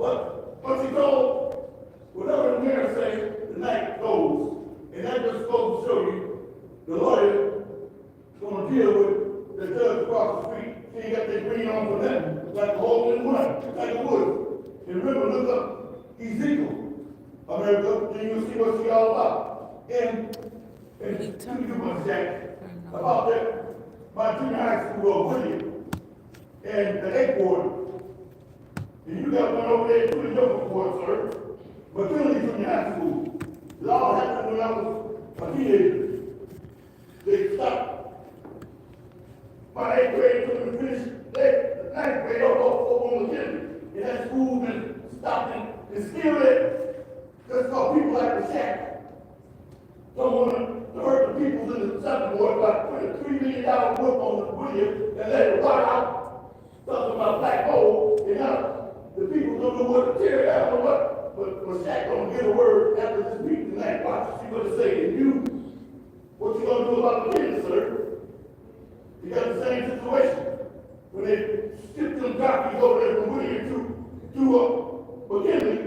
But you know, whatever the mayor says, the night goes. And that just goes to show you the lawyer gonna deal with the judge across the street. She ain't got that green on for nothing, like a hole in one, like a wood. And remember, look up Ezekiel, America, then you'll see what she all about. And you much Jack about that. My junior high school of William and the 8th ward. And you got one over there to the Yoga Ward, sir. But Kennedy Junior High School. It all happened when I was a teenager. They stopped my 8th grade till we finished the 9th grade over on the Kennedy. And that school been stopping and still there. Just because people like the shack don't want to hurt the people in the 7th ward by putting a $3 million book on the William and let it rot out. Something about black hole. And now the people don't know what to tear down or what. But Shaq gonna get a word after this meeting tonight. Watch what she's gonna say. And you, what you gonna do about the kids, sir? You got the same situation. When they shipped them jockeys over there from William to McKinley,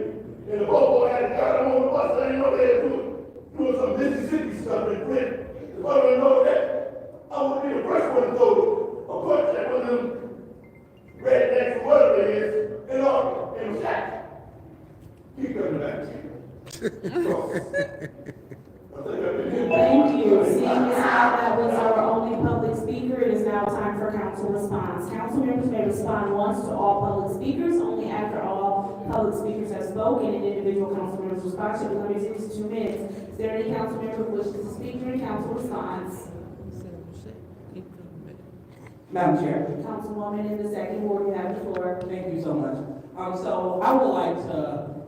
and the bobo had got them on the bus. I didn't know they were doing some Mississippi stuff in Flint. If I didn't know that, I would be the first one to throw a punch at one of them rednecks or whatever it is, and Shaq. Keep coming back. Thank you. Seeing as how that was our only public speaker, it is now time for council response. Council members may respond once to all public speakers, only after all public speakers have spoken, and individual council members' response should be limited to 2 minutes. Is there any council member who wishes to speak during council response? Madam Chair. Councilwoman in the 2nd ward, you have the floor. Thank you so much. So I would like to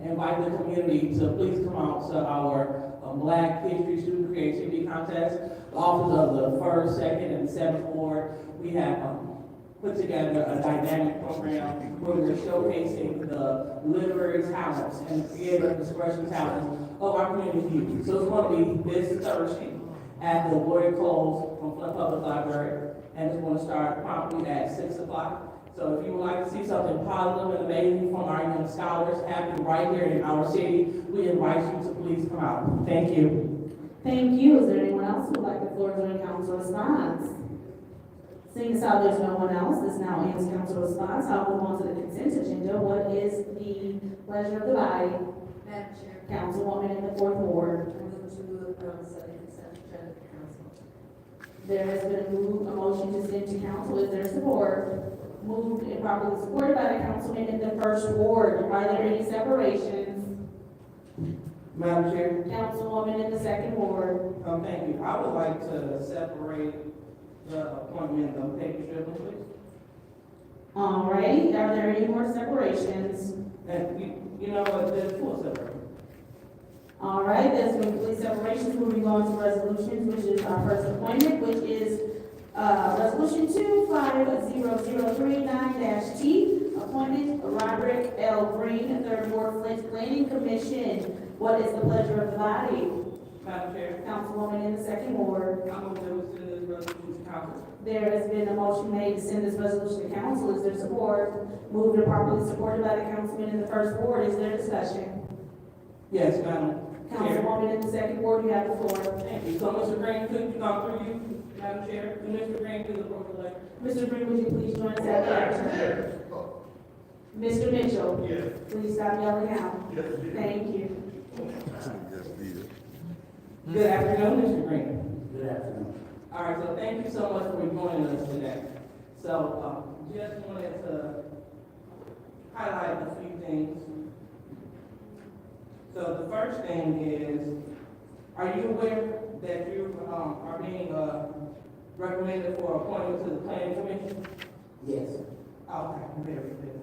invite the community to please come out to our Black History Student Creativity Contest. The office of the 1st, 2nd, and 7th ward, we have put together a dynamic program where we're showcasing the literary talents and creative expression talents of our community youth. So it's going to be this Thursday at the Glory Close from Flint Public Library, and it's going to start promptly at 6 o'clock. So if you would like to see something positive and amazing from our young scholars happening right here in our city, we invite you to please come out. Thank you. Thank you. Is there anyone else who would like the floor during council response? Seeing as how there's no one else, this now ends council response. I'll move on to the consent agenda. What is the pleasure of the body? Madam Chair. Councilwoman in the 4th ward. I move to set the consent agenda to council. There has been a motion to send to council. Is there support? Moved and properly supported by the councilman in the 1st ward. Are there any separations? Madam Chair. Councilwoman in the 2nd ward. Thank you. I would like to separate the appointment of Peggy Strickland, please. All right. Are there any more separations? And you know what, there's 4 separations. All right. There's been complete separations. Moving on to resolutions, which is our first appointment, which is Resolution 25003-9-T, appointment Roderick L. Green, 3rd Ward, Flint Planning Commission. What is the pleasure of the body? Madam Chair. Councilwoman in the 2nd ward. I move that we send this resolution to council. There has been a motion made to send this resolution to council. Is there support? Moved and properly supported by the councilman in the 1st ward. Is there discussion? Yes, Madam Chair. Councilwoman in the 2nd ward, you have the floor. Thank you. So, Mr. Green, could you come through you, Madam Chair? And Mr. Green, please approach the lectern. Mr. Green, would you please join us at the lectern? Mr. Mitchell? Yes. Please stop yelling out. Yes. Thank you. Good afternoon, Mr. Green. Good afternoon. All right, so thank you so much for joining us today. So, just wanted to highlight a few things. So the first thing is, are you aware that you are being recommended for appointment to the Planning Commission? Yes. Okay, very good.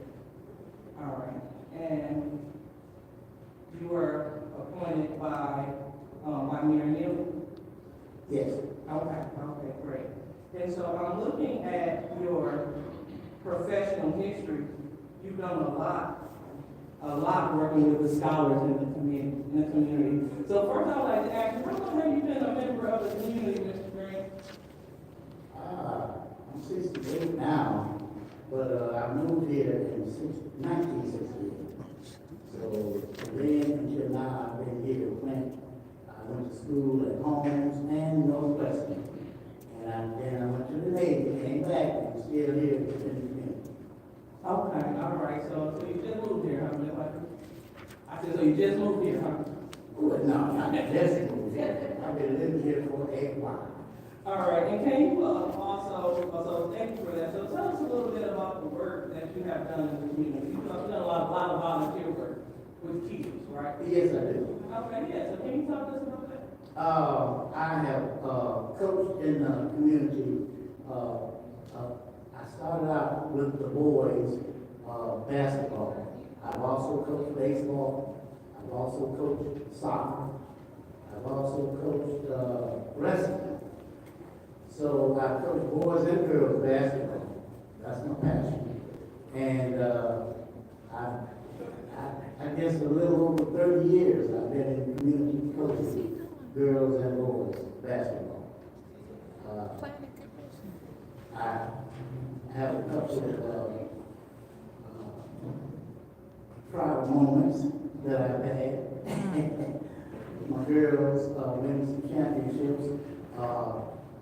All right, and you were appointed by Mayor Neal? Yes. Okay, great. And so I'm looking at your professional history. You've done a lot working with the scholars in the community. So first I'd like to ask you, how long have you been a member of the community, Mr. Green? I'm 68 now, but I moved here in 1968. Okay, all right, so you just moved here, huh? Miss White? I said, so you just moved here, huh? Well, no, not just moved here. I've been living here for a while. All right, and can you also thank you for that. So tell us a little bit about the work that you have done in the community. You've done a lot of volunteer work with kids, right? Yes, I do. Okay, yeah, so can you talk to us about that? I have coached in the community. I started out with the boys basketball. I've also coached baseball. I've also coached soccer. I've also coached wrestling. So I coach boys and girls basketball. That's my passion. And I guess a little over 30 years I've been in community coaching girls and boys basketball. I have a couple of proud moments that I've had. My girls winning some championships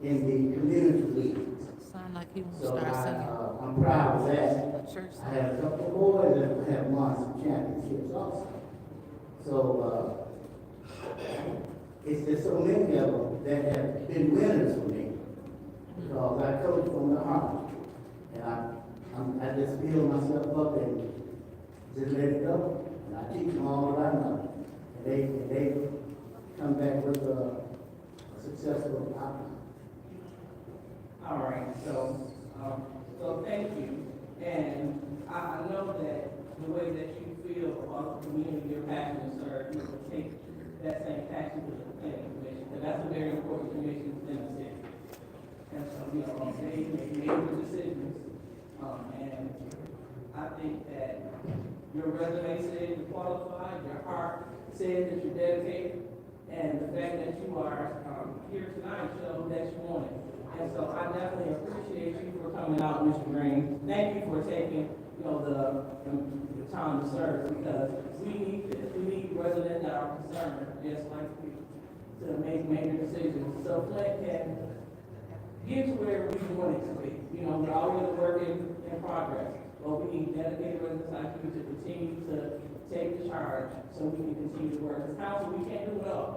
in the community leagues. Sound like he wants to So start singing. I'm proud of that. Church I have a couple of boys that have won some championships also. So it's just so many of them that have been winners for me because I coach from the heart, and I just build myself up and just let it go, and I teach them all that I know, and they come back with a successful outcome. All right, so thank you. And I know that the way that you feel about the community, your passion, sir, you will take that same passion to the planning commission, because that's a very important commission within the city. And so, they make major decisions, and I think that your resume says you're qualified, your heart says that you're dedicated, and the fact that you are here tonight shows that you want it. And so I definitely appreciate you for coming out, Mr. Green. Thank you for taking, the time to serve, because we need this. We need residents that are concerned, just like you, to make major decisions. So Flint can get to where we want it to be. We're always working in progress, but we need dedicated residents like you to continue to take the charge so we can continue to work. As council, we can't do it all.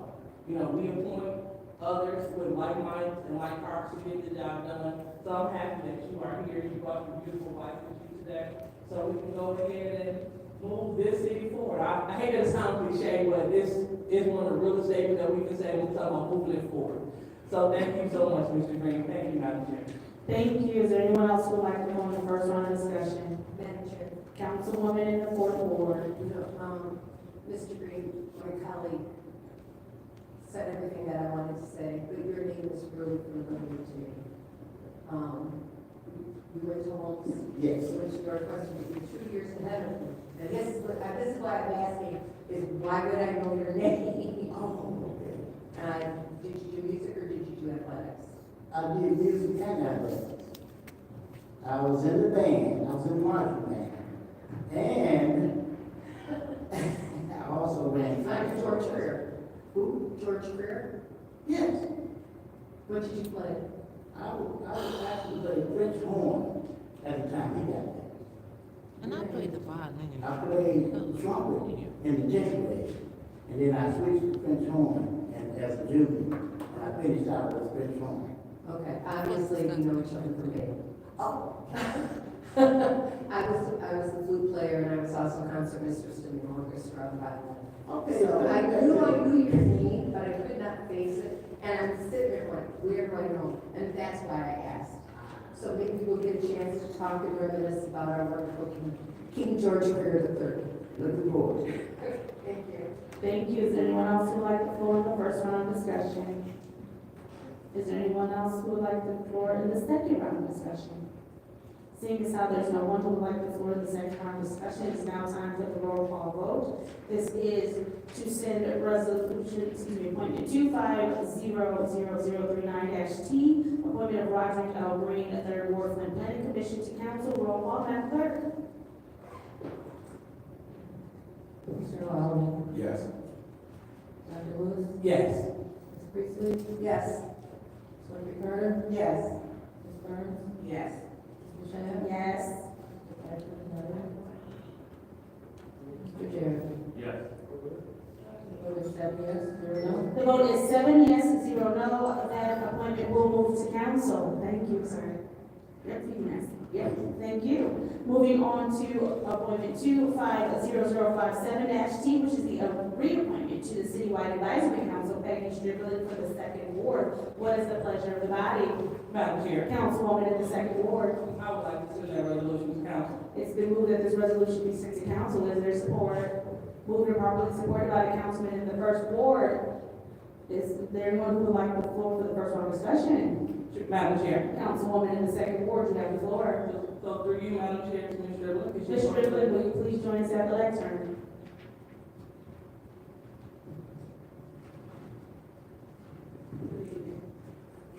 We appoint others with like minds and like hearts to get the job done. So I'm happy that you are here. You brought your beautiful wife with you today, so we can go ahead and move this city forward. I hate that it sounds cliche, but this is one of the realest statements that we can say when we're talking about moving it forward. So thank you so much, Mr. Green. Thank you, Madam Chair. Thank you. Is there anyone else who would like to go in the first round of discussion? Madam Chair, Councilwoman in the fourth ward. Mr. Green, my colleague, said everything that I wanted to say, but your name is really familiar to me. We went to homes. Yes. We went to Northwestern, you're 2 years ahead of me. And this is why I'm asking, is why would I know your name? Oh, okay. Did you do music or did you do athletics? I did music and athletics. I was in the band. I was in the marching band. And I also ran. I'm George Greer. Who? George Greer? Yes. What did you play? I was actually playing French horn at the time he got there. And I played the violin. I played trumpet in the 10th grade. And then I switched to French horn and as a junior. And I finished out with French horn. Okay, obviously you know each other from me. Oh. I was the flute player and I was also concert mistress in the orchestra and violin. Okay. So I knew your name, but I could not face it. And I'm sitting there going, we're going home. And that's why I asked. So maybe we'll get a chance to talk and reminisce about our wonderful King George Greer III. Looking forward. Thank you. Thank you. Is there anyone else who would like the floor in the first round of discussion? Is there anyone else who would like the floor in the second round of discussion? Seeing as how there's no one who would like the floor in the second round of discussion, it's now time for the roll call vote. This is to send appointment 250039-T, appointment of Roderick L. Green, the third ward Flint Planning Commission to council. Roll call, Madam Clerk. Mr. Lawler. Yes. Dr. Lewis. Yes. Ms. Priestley. Yes. Ms. Winfrey Carter. Yes. Ms. Burns. Yes. Ms. Michelle. Yes. Mr. Patrick. The vote is 7 yes, 0 no. That appointment will move to council. Thank you, sir. Yep, yes. Yep, thank you. Moving on to appointment 250057-T, which is the reappointment to the Citywide Advisory Council, Peggy Strickland for the 2nd Ward. What is the pleasure of the body? Madam Chair, Councilwoman in the 2nd Ward. I would like to send that resolution to council. It's been moved that this resolution be sent to council. Is there support? Moved and properly supported by the councilman in the 1st Ward. Is there anyone who would like the floor for the first round of discussion? Madam Chair. Councilwoman in the 2nd Ward, you have the floor. So through you, Madam Chair, to Ms. Strickland. Ms. Strickland, will you please join us at the lectern?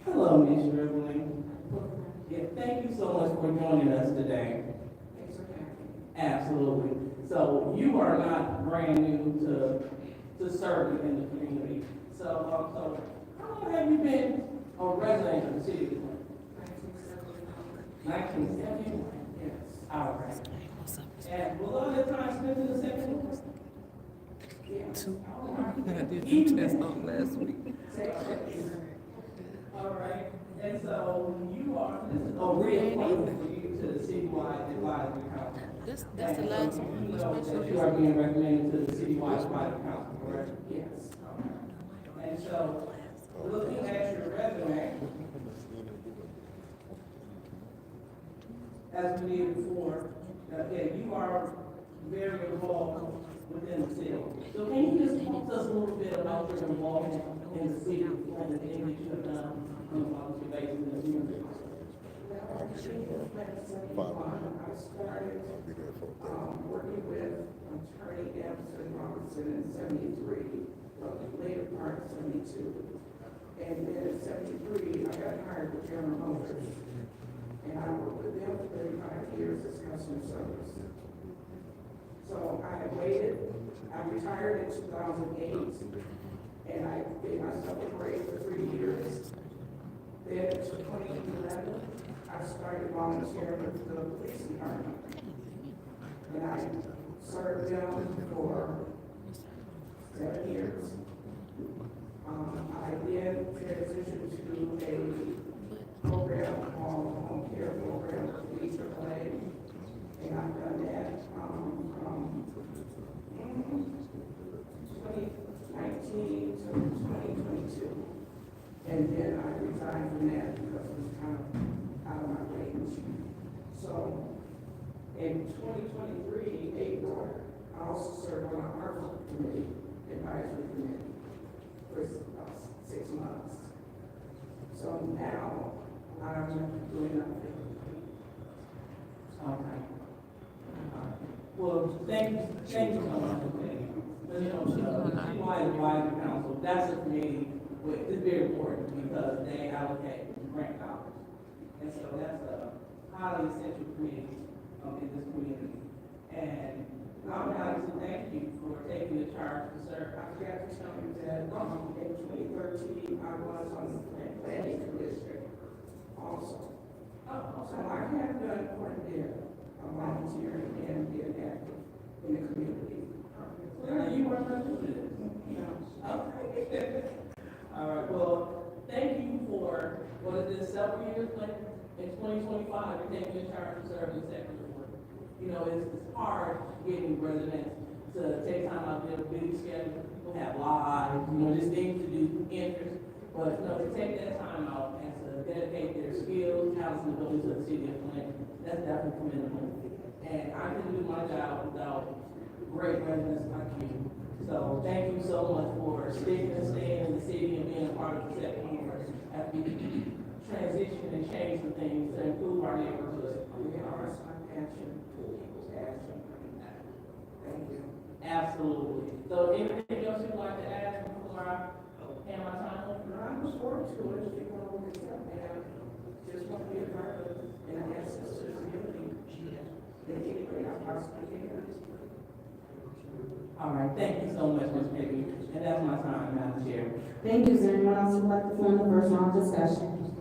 Hello, Ms. Strickland. Yeah, thank you so much for joining us today. Absolutely. So you are not brand new to serving in the community. So how long have you been a resident of the city of Flint? 1971. Yes. All right. And was all that time spent in the 2nd Ward? I did the test on last week. All right. And so this is a reappointment for you to the Citywide Advisory Council. That's the last one. You know that you are being recommended to the Citywide Advisory Council, correct? Yes. And so, looking at your resume, as we did before, you are very involved within the city. So can you just talk to us a little bit about your involvement in the city and the things that you have done on a volunteer basis in the community? I started working with Attorney Emerson Robinson in 73, the later part of 72. And then in 73, I got hired with General Motors. And I worked with them for 35 years as customer service. So I waited, I retired in 2008, and I gave myself a break for 3 years. Then in 2011, I started volunteering with the police department. And I served them for 7 years. I then transitioned to a program called Home Care Program with the AAA. And I've done that from 2019 to 2022. And then I resigned from that because it was kind of out of my range. So in 2023, April, I also served on our committee, advisory committee, for 6 months. So now I'm doing nothing. Okay. Well, thank you so much for that. You know, the Citywide Advisory Council, that's a committee, it's very important because they allocate grant dollars. And so that's a highly essential committee in this community. And I would like to thank you for taking the charge to serve. I forgot to tell you that in 2013, I was on the planning commission also. So I have done quite a bit of volunteering and being active in the community. Clearly, you weren't going to do this. Okay. All right, well, thank you for, what is this, several years, like, in 2025, you're taking in charge of serving the second ward. You know, it's hard getting residents to take time out of their busy schedule. People have lives, you know, there's things to do, interests, but, you know, to take that time out and to dedicate their skills, talents, and abilities to the city of Flint, that's definitely commendable. And I can do my job without great residents like you. So thank you so much for sticking and staying in the city and being a part of the second ward as we transition and change some things to improve our neighborhood. It's my passion. Thank you. Absolutely. So anything else you'd like to add before I hand my time over? I look forward to it if you want to look at that, man. Just want to be a part of it and access to the community in any way I possibly can. All right, thank you so much, Ms. Peggy. And that's my time, Madam Chair. Thank you. Is there anyone else who would like the floor in the first round of discussion?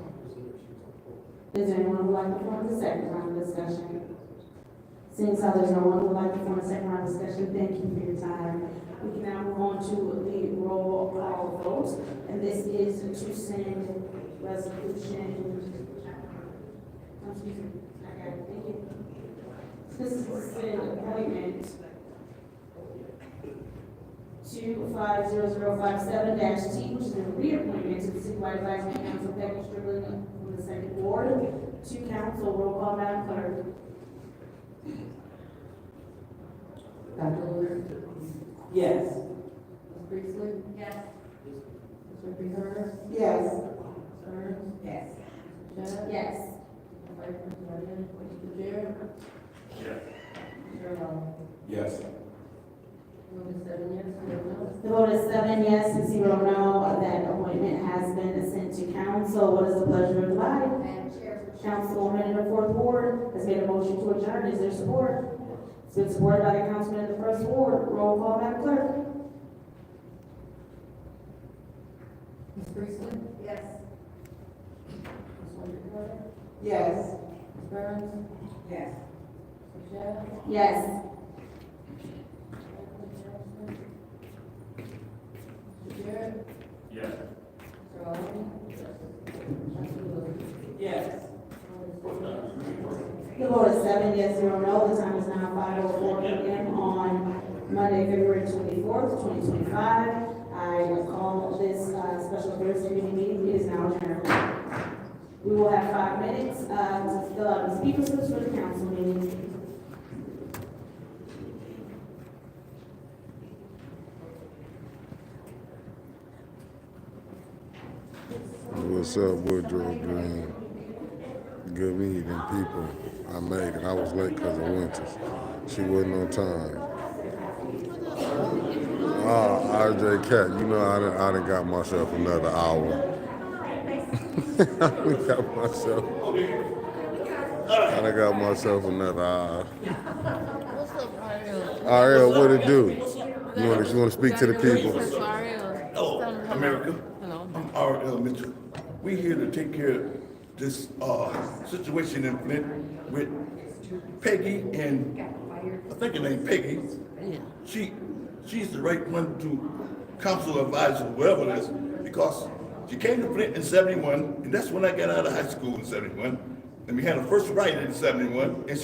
Is there anyone who would like the floor in the second round of discussion? Seeing as how there's no one who would like the floor in the second round of discussion, thank you for your time. We can now move on to the roll resolution. Excuse me, I got it, thank you. This is an appointment 25057-T, which is a reappointment to the Citywide Advisory Council, Becky Strickland from the second ward. To council, roll call, Madam Clerk. Dr. Lewis? Yes. Ms. Priestley? Yes. Ms. Reaper? Yes. Burns? Yes. Judd? Yes. Vice President, Mr. Jared? Yes. Mr. Long? Yes. Move to 7 yes, 0 no. The vote is 7 yes and 0 no. That appointment has been sent to council. What is the pleasure of the body? Madam Chair. Councilwoman in the fourth ward has made a motion to adjourn. Is there support? It's been supported by the councilman in the first ward. Roll call, Madam Clerk. Ms. Priestley? Yes. Ms. Reaper? Yes. Ms. Burns? Yes. Ms. Judd? Yes. Mr. Jared? Yes. Mr. Long? Dr. Lewis? Yes. The vote is 7 yes, 0 no. The time is now 5:04 p.m. on Monday, February 24th, 2025. I will call this special affairs committee meeting. It is now adjourned. We will have 5 minutes to fill out the speaker slips for the council meeting. What's up, Woodrow Green? Good meeting people. I made it. I was late because of Winters. She wasn't on time. RJ Cat, you know I done got myself another hour. I done got myself another hour. What's up, Ariel? Ariel, what it do? You want to speak to the people? Hello, America. Hello. I'm R.L. Mitchell. We're here to take care of this situation in Flint with Peggy and I think her name Peggy. Yeah. She's the right one to council advisor, whatever it is, because she came to Flint in 71, and that's when I got out of high school in 71. And we had a first write in 71, and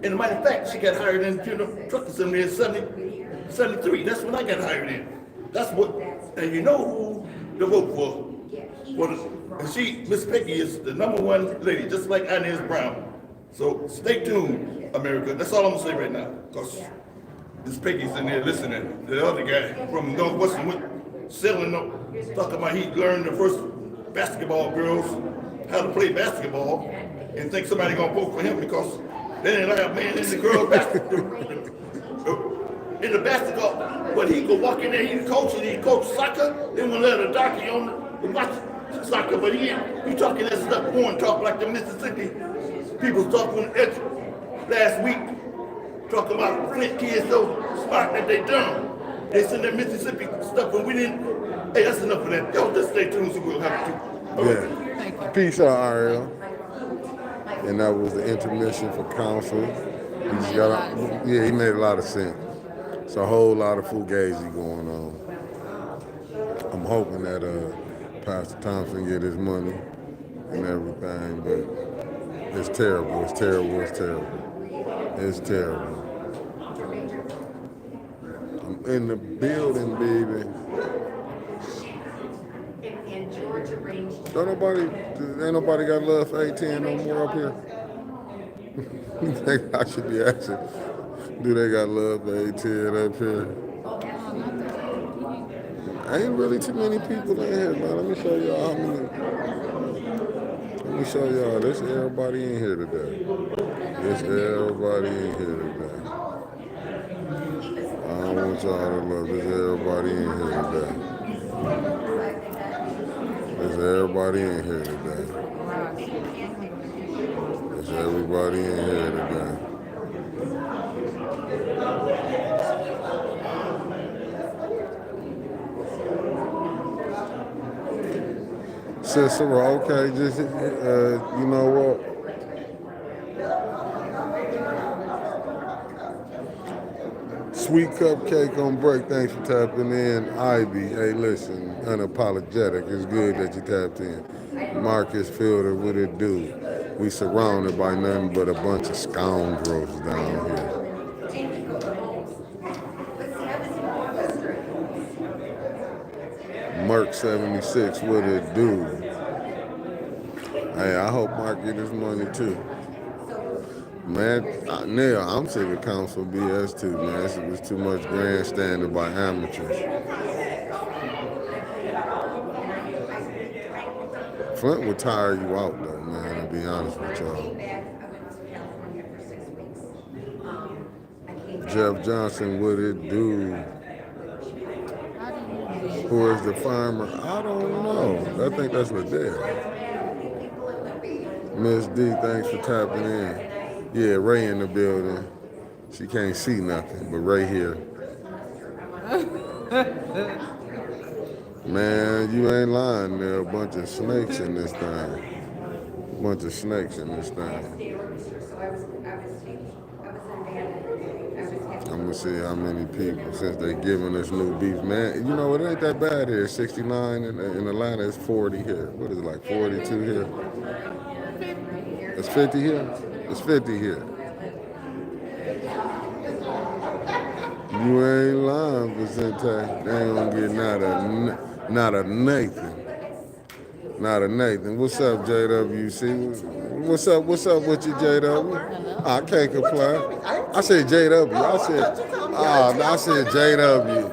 and a matter of fact, she got hired into the truck assembly in 73. That's when I got hired in. That's what, and you know who to vote for. And Miss Peggy is the #1 lady, just like Inez Brown. So stay tuned, America. That's all I'm gonna say right now, because Miss Peggy's in there listening. The other guy from Northwestern went selling up, talking about he learned the first basketball girls how to play basketball, and think somebody gonna vote for him because they didn't have man in the girls in the basketball. But he could walk in there, he coached soccer, then we'll let a darkie on the watch soccer, but he talking that stuff, foreign talk like the Mississippi people talking last week, talking about Flint kids so smart that they dumb. They send that Mississippi stuff and we didn't. Hey, that's enough of that. Y'all just stay tuned so we'll have to. Yeah. Peace out, Ariel. And that was the intermission for council. He made a lot of sense. It's a whole lot of fugazi going on. I'm hoping that Pastor Thompson get his money and everything, but it's terrible. It's terrible. It's terrible. It's terrible. I'm in the building, baby. And George arranged. Ain't nobody got love for 18 no more up here. You think I should be asking, do they got love for 18 up here? Ain't really too many people in here, man. Let me show y'all how many. Let me show y'all. There's everybody in here today. There's everybody in here today. I don't want y'all to look. There's everybody in here today. There's everybody in here today. There's everybody in here today. Sister, okay, just, you know what? Sweet Cupcake on break. Thanks for tapping in. Ivy, hey, listen, unapologetic. It's good that you tapped in. Marcus Fielder, what it do? We surrounded by nothing but a bunch of scoundrels down here. Merc 76, what it do? Hey, I hope Mark get his money too. Man, Neil, I'm sick of council BS too, man. It was too much grandstanding by amateurs. Flint would tire you out though, man, to be honest with y'all. Jeff Johnson, what it do? Who is the farmer? I don't know. I think that's Liddell. Miss D, thanks for tapping in. Yeah, Ray in the building. She can't see nothing, but Ray here. Man, you ain't lying. There are a bunch of snakes in this thing. Bunch of snakes in this thing. I'm gonna see how many people, since they giving us new beef. Man, you know, it ain't that bad here. 69 in Atlanta, it's 40 here. What is it, like 42 here? It's 50 here? It's 50 here. You ain't lying, Vicente. They ain't gonna get not a Nathan. Not a Nathan. What's up, JWC? What's up with you, JW? I can't complain. I said JW. I said JW.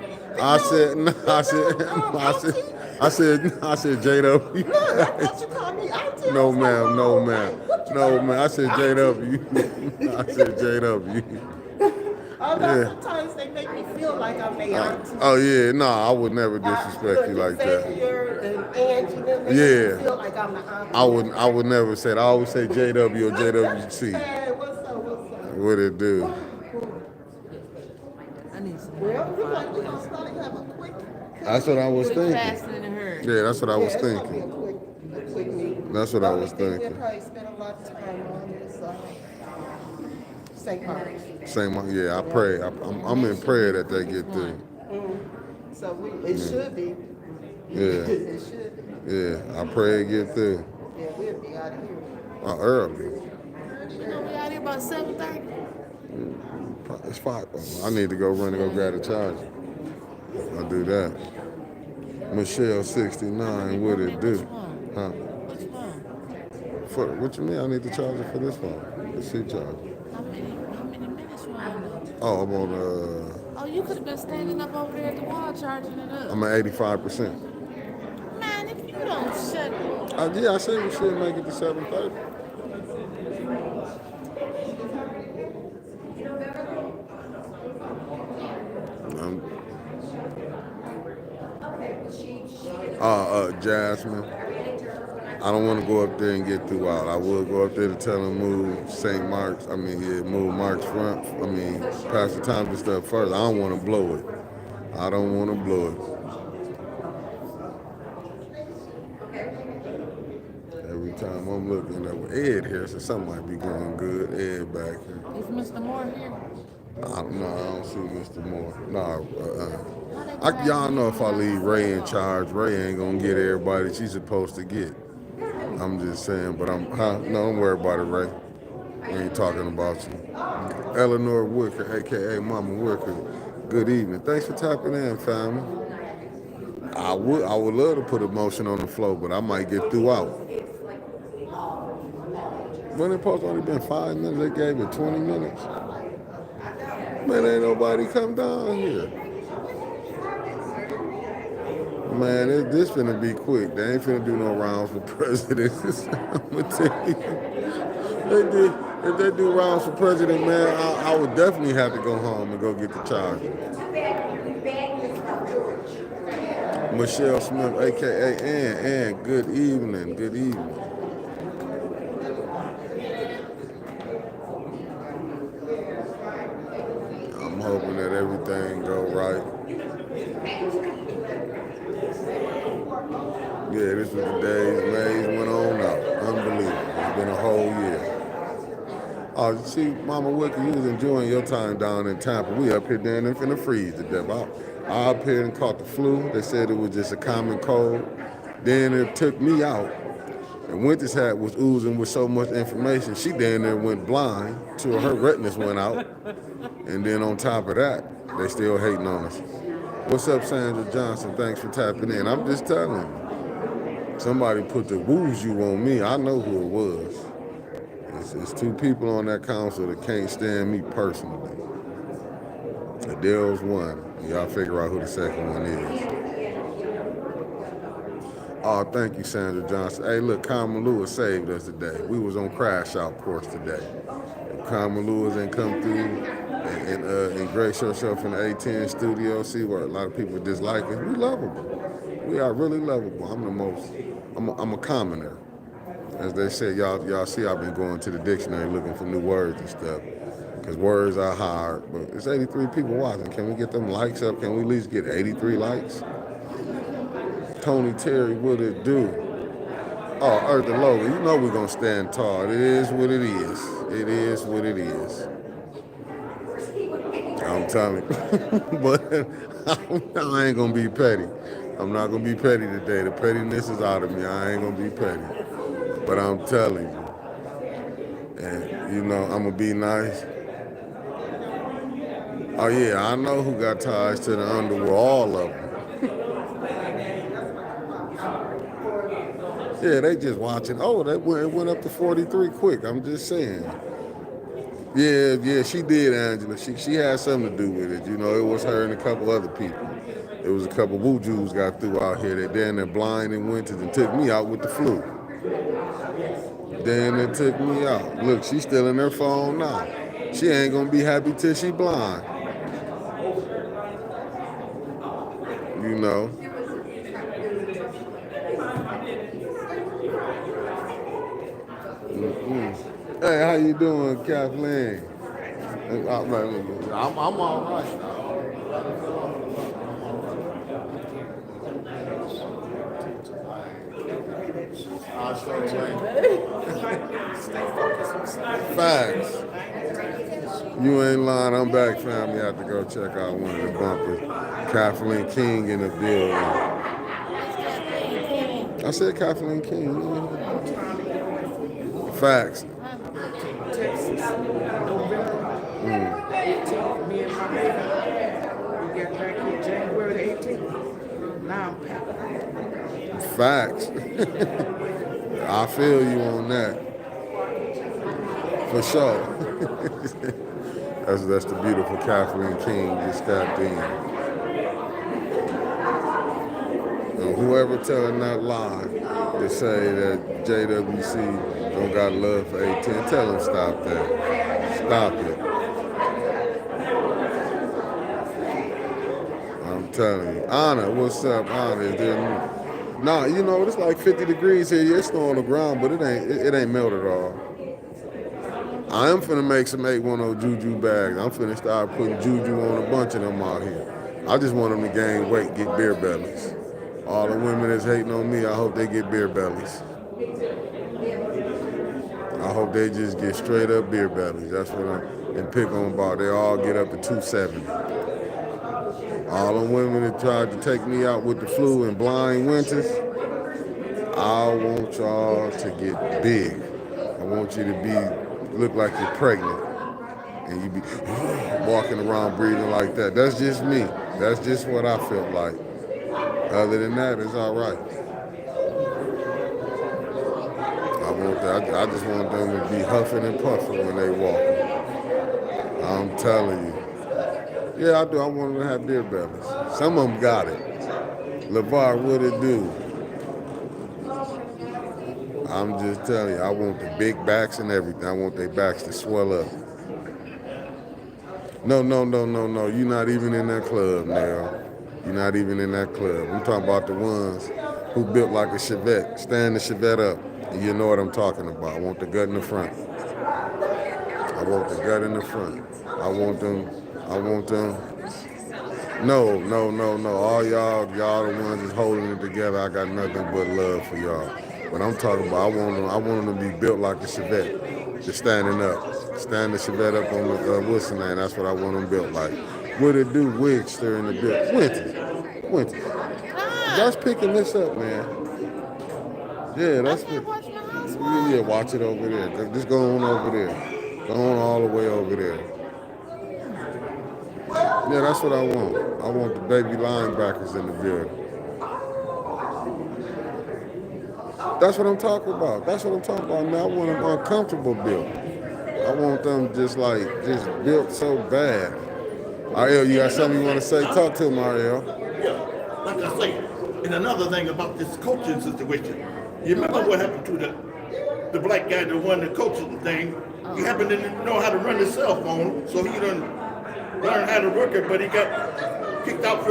I said JW. No, ma'am. I said JW. I said JW. Yeah. Sometimes they make me feel like I'm their auntie. Oh yeah, no, I would never disrespect you like that. Yeah. Feel like I'm the auntie. I would never say that. I always say JW or JWC. Hey, what's up? What it do? I need some. Well, we're gonna start and have a quick. That's what I was thinking. Faster than her. Yeah, that's what I was It's gonna be thinking. a quick meeting. That's what I was They'll thinking. probably spend a lot of time on this. St. Mark's. Same, yeah. I pray. I'm in prayer that they get through. So it should be. Yeah, It should be. yeah. I pray it get through. Yeah, we'll be out of here. Early. You know, we out here about 7:30. It's 5. I need to go run and go grab the charger. I'll do that. Michelle 69, what it do? Huh? Which one? For, what you mean? I need the charger for this phone. The C charger. How many minutes you on? Oh, I'm on Oh, you could have been standing up over there at the wall charging it up. I'm at 85%. Man, if you don't shut up. Yeah, I said we should make it to 7:30. Jasmine. I don't want to go up there and get through out. I will go up there to tell them move St. Mark's. Move Mark's front. Pass the time to stuff first. I don't want to blow it. I don't want to blow it. Every time I'm looking at Ed here, so something might be going good. Ed back here. Is Mr. Moore here? I don't see Mr. Moore. Y'all know if I leave Ray in charge, Ray ain't gonna get everybody she's supposed to get. I'm just saying, but no, don't worry about it, Ray. I ain't talking about you. Eleanor Wicker, aka Mama Wicker. Good evening. Thanks for tapping in, family. I would love to put a motion on the floor, but I might get through out. When it supposed to only been 5 minutes, they gave it 20 minutes. Man, ain't nobody come down here. Man, this finna be quick. They ain't finna do no rounds for president. I'm gonna tell you. If they do rounds for president, man, I would definitely have to go home and go get the charger. Michelle Smith, aka Ann, good evening, good evening. I'm hoping that everything go right. Yeah, this was the days Mays went on out. Unbelievable. It's been a whole year. Oh, see, Mama Wicker, you was enjoying your time down in Tampa. We up here down there finna freeze to death. I up here and caught the flu. They said it was just a common cold. Then it took me out. And Winter's hat was oozing with so much information. She down there went blind till her retinas went out. And then on top of that, they still hating on us. What's up, Sandra Johnson? Thanks for tapping in. I'm just telling you. Somebody put the woos you on me. I know who it was. It's two people on that council that can't stand me personally. Adele's one. Y'all figure out who the second one is. Oh, thank you, Sandra Johnson. Hey, look, Carmen Lewis saved us today. We was on crash out course today. If Carmen Lewis ain't come through and grace herself in the A10 studio, see what a lot of people dislike us. We lovable. We are really lovable. I'm a commoner. As they say, y'all see I've been going to the dictionary looking for new words and stuff. Because words are hard, but it's 83 people watching. Can we get them likes up? Can we at least get 83 likes? Tony Terry, what it do? Oh, Earth and Logan, you know we're going to stand tall. It is what it is. It is what it is. I'm telling you. But I ain't going to be petty. I'm not going to be petty today. The pettiness is out of me. I ain't going to be petty. But I'm telling you. And, you know, I'm going to be nice. Oh, yeah, I know who got ties to the underworld. All of them. Yeah, they just watching. Oh, it went up to 43 quick. I'm just saying. Yeah, she did, Angela. She had something to do with it. You know, it was her and a couple other people. It was a couple Woo Jews got through out here. They down there blind in winters and took me out with the flu. Then they took me out. Look, she's still in her phone now. She ain't gonna be happy till she blind. You know. Hey, how you doing, Kathleen? I'm all right now. Facts. You ain't lying. I'm back, family. I have to go check out one of the bumpers. Kathleen King in the building. I said Kathleen King. Facts. Texas, November 18th, me and my baby, we got back here January the 18th. Now I'm packing. Facts. I feel you on that. For sure. That's the beautiful Kathleen King just got in. And whoever telling that lie to say that JWC don't got love for A10, tell them stop that. Stop it. I'm telling you. Anna, what's up, Anna? Nah, you know, it's like 50 degrees here. It's snow on the ground, but it ain't melted at all. I am finna make some 810 Juju bags. I'm finna start putting Juju on a bunch of them out here. I just want them to gain weight, get beer bellies. All the women that's hating on me, I hope they get beer bellies. I hope they just get straight up beer bellies. That's what and pick on about. They all get up to 270. All the women that tried to take me out with the flu and blind winters, I want y'all to get big. I want you to look like you're pregnant and you be walking around breathing like that. That's just me. That's just what I felt like. Other than that, it's all right. I want that. I just want them to be huffing and puffing when they walk. I'm telling you. Yeah, I do. I want them to have beer bellies. Some of them got it. LeVar, what it do? I'm just telling you, I want the big backs and everything. I want their backs to swell up. No. You're not even in that club now. You're not even in that club. I'm talking about the ones who built like a Chevette. Stand the Chevette up. And you know what I'm talking about. I want the gut in the front. I want the gut in the front. I want them. No. All y'all the ones that's holding it together. I got nothing but love for y'all. But I'm talking about, I want them to be built like a Chevette, just standing up. Stand the Chevette up on the Wilson lane. That's what I want them built like. What it do? Wigster in the build. Winters. That's picking this up, man. Yeah, that's I can't watch my house. yeah, watch it over there. Just go on over there. Go on all the way over there. Yeah, that's what I want. I want the baby linebackers in the building. That's what I'm talking about. That's what I'm talking about, man. I want them uncomfortable built. I want them just built so bad. Ariel, you got something you want to say? Talk to him, Ariel. Yeah, like I say, and another thing about this coaching situation, you remember what happened to the black guy that won the coaching thing? He happened to know how to run his cell phone, so he done learned how to work it, but he got kicked out for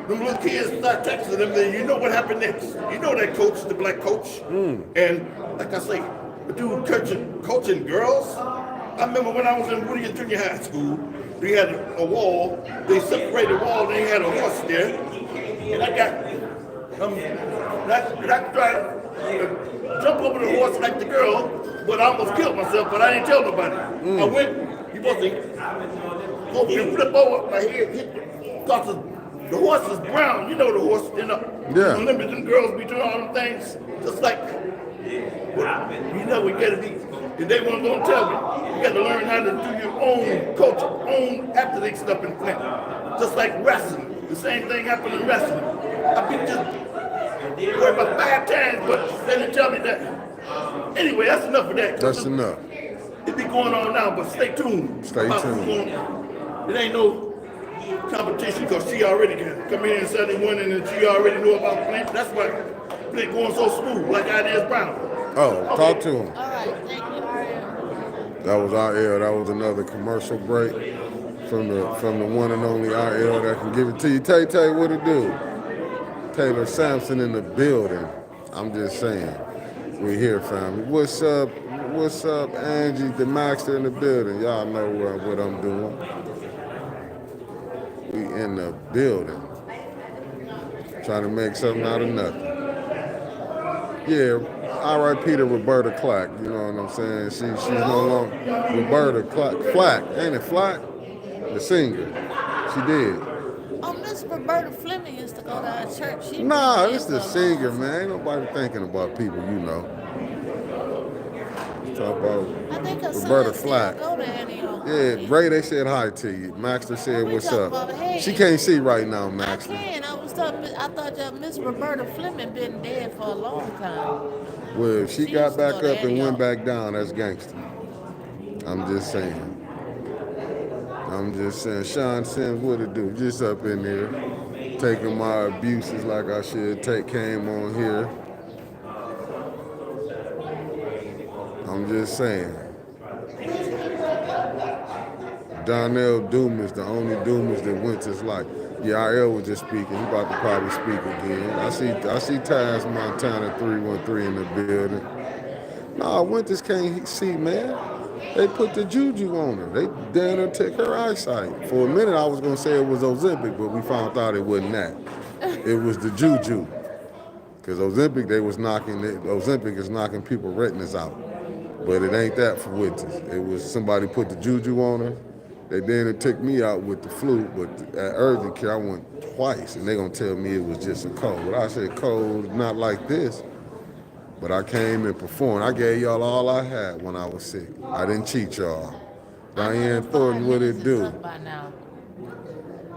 them little kids start texting him. Then you know what happened next. You know that coach, the black coach, and like I say, the dude coaching girls. I remember when I was in Woody Junior High School, we had a wall. They separated the wall, and they had a horse there, and I got I tried to jump over the horse like the girl, but I almost killed myself. But I didn't tell nobody. I went. You supposed to go and flip over. My head hit the horse is brown. You know the horse. You know. Yeah. Olympics and girls be doing all them things just like. You know we gotta be. If they weren't gonna tell me, you got to learn how to do your own coach, own athletic stuff in Flint. Just like wrestling. The same thing happened in wrestling. I beat just about 5 times, but they didn't tell me that. Anyway, that's enough of that. That's enough. It be going on now, but stay tuned. Stay tuned. It ain't no competition because she already can come in 71 and she already know about Flint. That's why Flint going so smooth, like Ideas Brown. Oh, talk to him. All right, thank you, Ariel. That was Ariel. That was another commercial break from the one and only Ariel that can give it to you. Tay, what it do? Taylor Sampson in the building. I'm just saying. We here, family. What's up? Angie, the Maxter in the building. Y'all know what I'm doing. We in the building. Trying to make something out of nothing. Yeah, R.I.P. to Roberta Clack. You know what I'm saying? She's no longer Roberta Flack. Ain't it Flack? The singer. She did. Oh, Miss Roberta Fleming used to go to our church. Nah, it's the singer, man. Ain't nobody thinking about people, you know. Talk about I think her Roberta son Flack. still go to Antioch. Yeah, Ray, they said hi to you. Maxter said, We what's talking up? about, hey. She can't see right now, I Maxter. can. I thought that Miss Roberta Fleming been dead for a long time. Well, if she She got used to back go to up and went Antioch. back down, that's gangster. I'm just saying. Sean Sims, what it do? Just up in there, taking my abuses like I should came on here. I'm just saying. Donnell Dumas, the only Dumas that went to his life. Yeah, Ariel was just speaking. He about to probably speak again. I see Taz Montana 313 in the building. Nah, Winters can't see, man. They put the juju on her. They damn near took her eyesight. For a minute, I was gonna say it was Ozempic, but we found out it wasn't that. It was the juju. Because Ozempic is knocking people's retinas out. But it ain't that for Winters. It was somebody put the juju on her. They then took me out with the flu, but at urgent care, I went twice, and they gonna tell me it was just a cold. But I said cold, not like this. But I came and performed. I gave y'all all I had when I was sick. I didn't cheat y'all. Diane Thornton, what it do?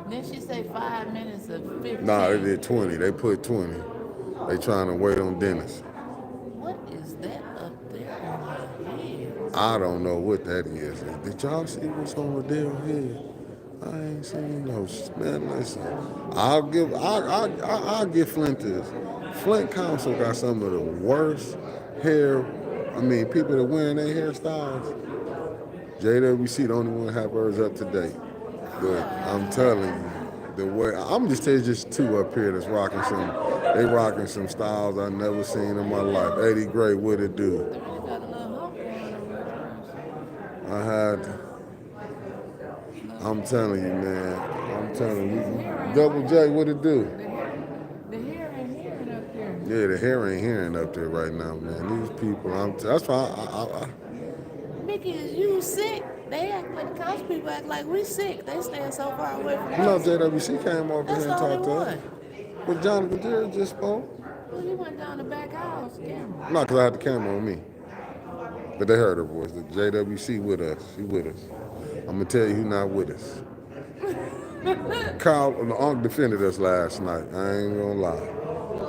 Then she say 5 minutes of 15. Nah, they did 20. They put 20. They trying to wait on Dennis. What is that up there on her head? I don't know what that is. Did y'all see what's on Adele's head? I ain't seen no. Man, listen. I'll give Flint this. Flint Council got some of the worst hair. I mean, people that wearing their hairstyles. JWC the only one to have hers up to date. But I'm telling you, the way I'm just telling you, just two up here that's rocking some. They rocking some styles I never seen in my life. Eddie Gray, what it do? I'm telling you, man. I'm telling you. Double J, what it do? The hair ain't hearing up there. Yeah, the hair ain't hearing up there right now, man. These people, that's why Mickey, is you sick? They act like the council people act like we sick. They stand so far away from You know, us. JWC came over That's here and the only talked to us. one. But Jonathan Jerry just spoke. Well, you went down the back house, camera. No, because I had the camera on me. But they heard her voice. The JWC with us. She with us. I'm going to tell you who not with us. Kyle, the Unc defended us last night. I ain't going to lie.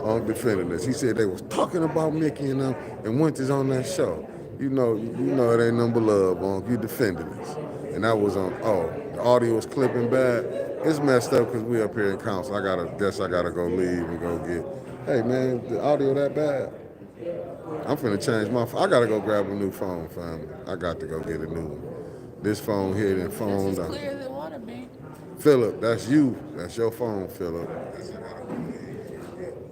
Unc defended us. He said they was talking about Mickey and them and Winters on that show. You know it ain't nothing but love, Unc. You defended us. And that was on, the audio was clipping bad. It's messed up because we up here in council. I gotta go leave and go get, hey man, the audio that bad? I'm finna change my phone. I gotta go grab a new phone, family. I got to go get a new one. This phone here and phone It's as down. clear as it want to be. Philip, that's you. That's your phone, Philip.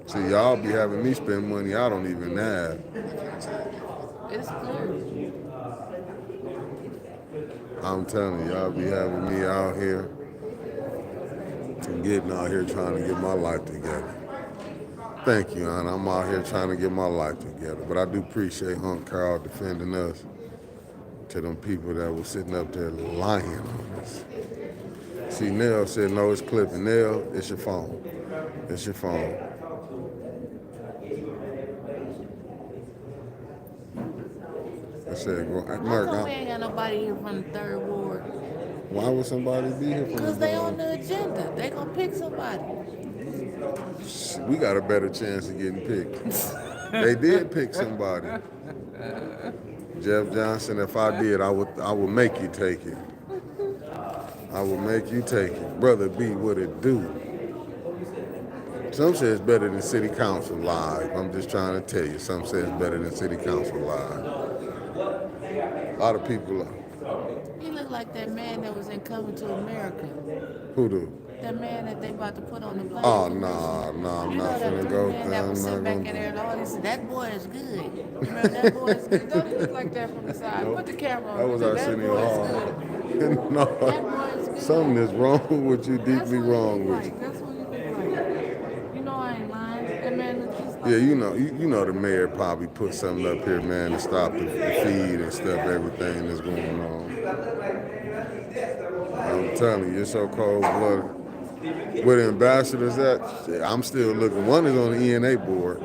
See, y'all be having me spend money I don't even have. It's clear. I'm telling you, y'all be having me out here and getting out here trying to get my life together. Thank you, Anna. I'm out here trying to get my life together. But I do appreciate Aunt Carl defending us to them people that were sitting up there lying on us. See, Nell said, no, it's clipping. Nell, it's your phone. It's your phone. I said, Mark, How come we ain't got nobody here from the 3rd Ward? why would somebody be here from Because the they on the agenda. They gonna pick somebody. We got a better chance of getting picked. They did pick somebody. Jeff Johnson, if I did, I would make you take it. I would make you take it. Brother B, what it do? Some say it's better than City Council live. I'm just trying to tell you. Some say it's better than City Council live. A lot of people He look like that man that was in Coming to America. who do? That man that they about to put on the plane. Oh, nah, I'm You not know that finna three go man there. that I'm was not sitting back in gonna. there and all he said, that boy is good. Remember that boy is good? Don't he look like that from the side? Nope. Put the camera on. That was him. Arsenio boy is Hall. good. That No, boy is good. something is wrong with you, That's deeply what he wrong look with you. like. That's what he look like. You know I ain't lying. That man looks just like Yeah, you know the mayor probably put something up here, man, to stop the feed and stuff, everything that's going on. I'm telling you, it's so cold-blooded. Where the ambassadors at, I'm still looking. One is on the ENA board,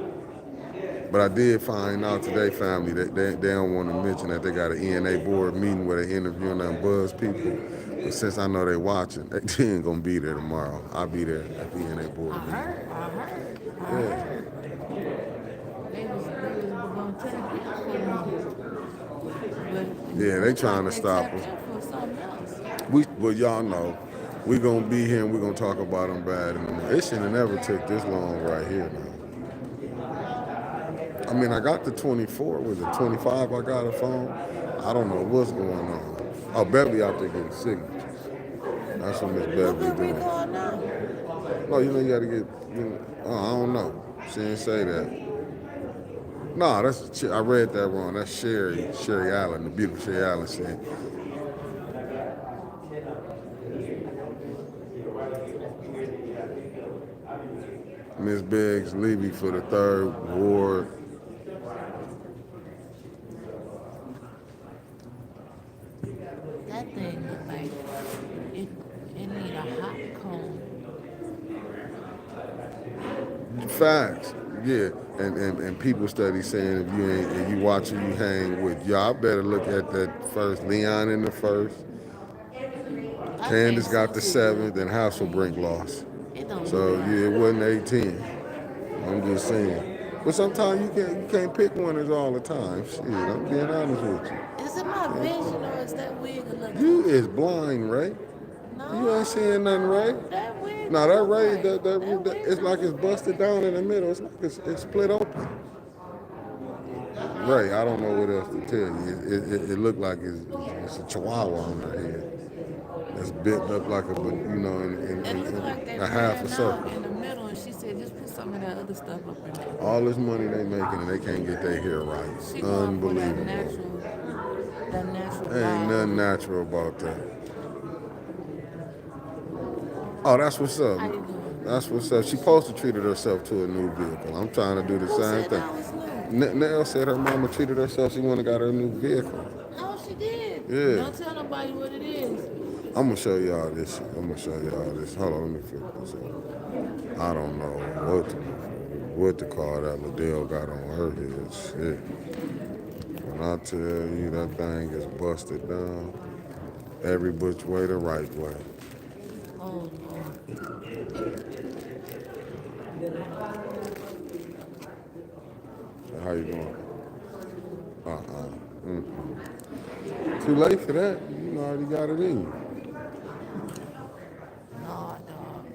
but I did find out today, family, that they don't want to mention that they got an ENA board meeting where they interviewing them buzz people. But since I know they watching, they ain't gonna be there tomorrow. I'll be there at the ENA board I meeting. heard. Yeah. They was gonna try to get for Yeah, they trying to stop us. For something else. Well, y'all know, we gonna be here and we gonna talk about them bad in the morning. It should have never took this long right here now. I mean, I got the 24. Was it 25? I got a phone. I don't know what's going on. Oh, Beverly out there getting signatures. That's what Miss What Beverly good we doing. going now? No, you gotta get. I don't know. She didn't say that. No, I read that wrong. That's Sherry Allen, the beautiful Sherry Allen said. Miss Biggs Levy for the 3rd Ward. That thing look like it need a hot comb. Facts, yeah, and people study saying if you watch who you hang with, y'all better look at that first. Leon in the first, Candace got the 7th, and Hasselbrink lost. It don't So look yeah, it wasn't 18. I'm just saying. But sometimes you can't pick winners all the time. Shit, I'm being honest with you. Is it my vision or is that wig a little? You is blind, Ray. No, You ain't seeing nothing, Ray. that wig. No, that look Ray, like- that wig it's like it's busted down in the middle. It's like it's split open. Ray, I don't know what else to tell you. It looked like it's a chihuahua on her head. It's bent up like It looked like they in a half a ran circle. out in the middle, and she said, "Just put some of that other stuff up in there." All this money they making and they can't get their hair right. She going for that Unbelievable. natural. There ain't vibe. nothing natural about that. Oh, that's what's up. How you doing? That's what's up. She supposed to treated herself to a new vehicle. I'm trying to do the Who same said thing. that was new? Nell said her mama treated herself. She went and got her a new vehicle. No, she did. Yeah. Don't tell nobody what it is. I'm gonna show y'all this shit. I'm gonna show y'all this. Hold on, let me flip this up. I don't know what to call that Liddell got on her head. Shit. When I tell you that thing is busted down, every which way the right way. Oh, Lord. How you doing? Too late for that. You already got it in you. No, dog.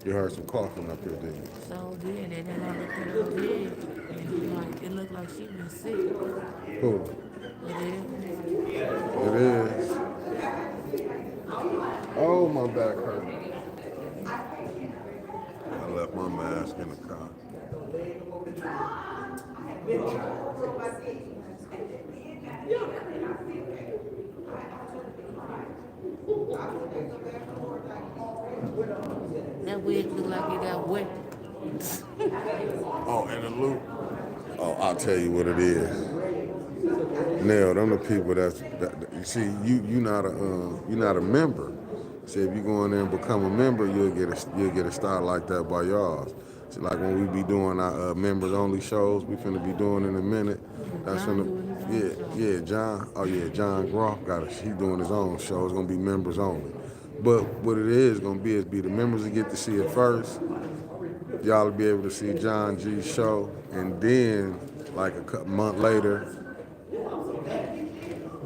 You heard some coughing up here, didn't you? So did. And then I looked at her leg. And it looked like she been sick. Who? Liddell. It is. Oh, my back hurt. I left my mask in the car. That wig looked like it got wet. Oh, and the loop. Oh, I'll tell you what it is. Nell, them the people that you see. You not a member. See, if you go in there and become a member, you'll get a star like that by y'all. See, like when we be doing our members only shows, we finna be doing in a minute. That's John when doing his own show. John. Oh yeah, John Groff he doing his own show. It's gonna be members only. But what it is gonna be the members that get to see it first. Y'all will be able to see John G's show, and then like a month later,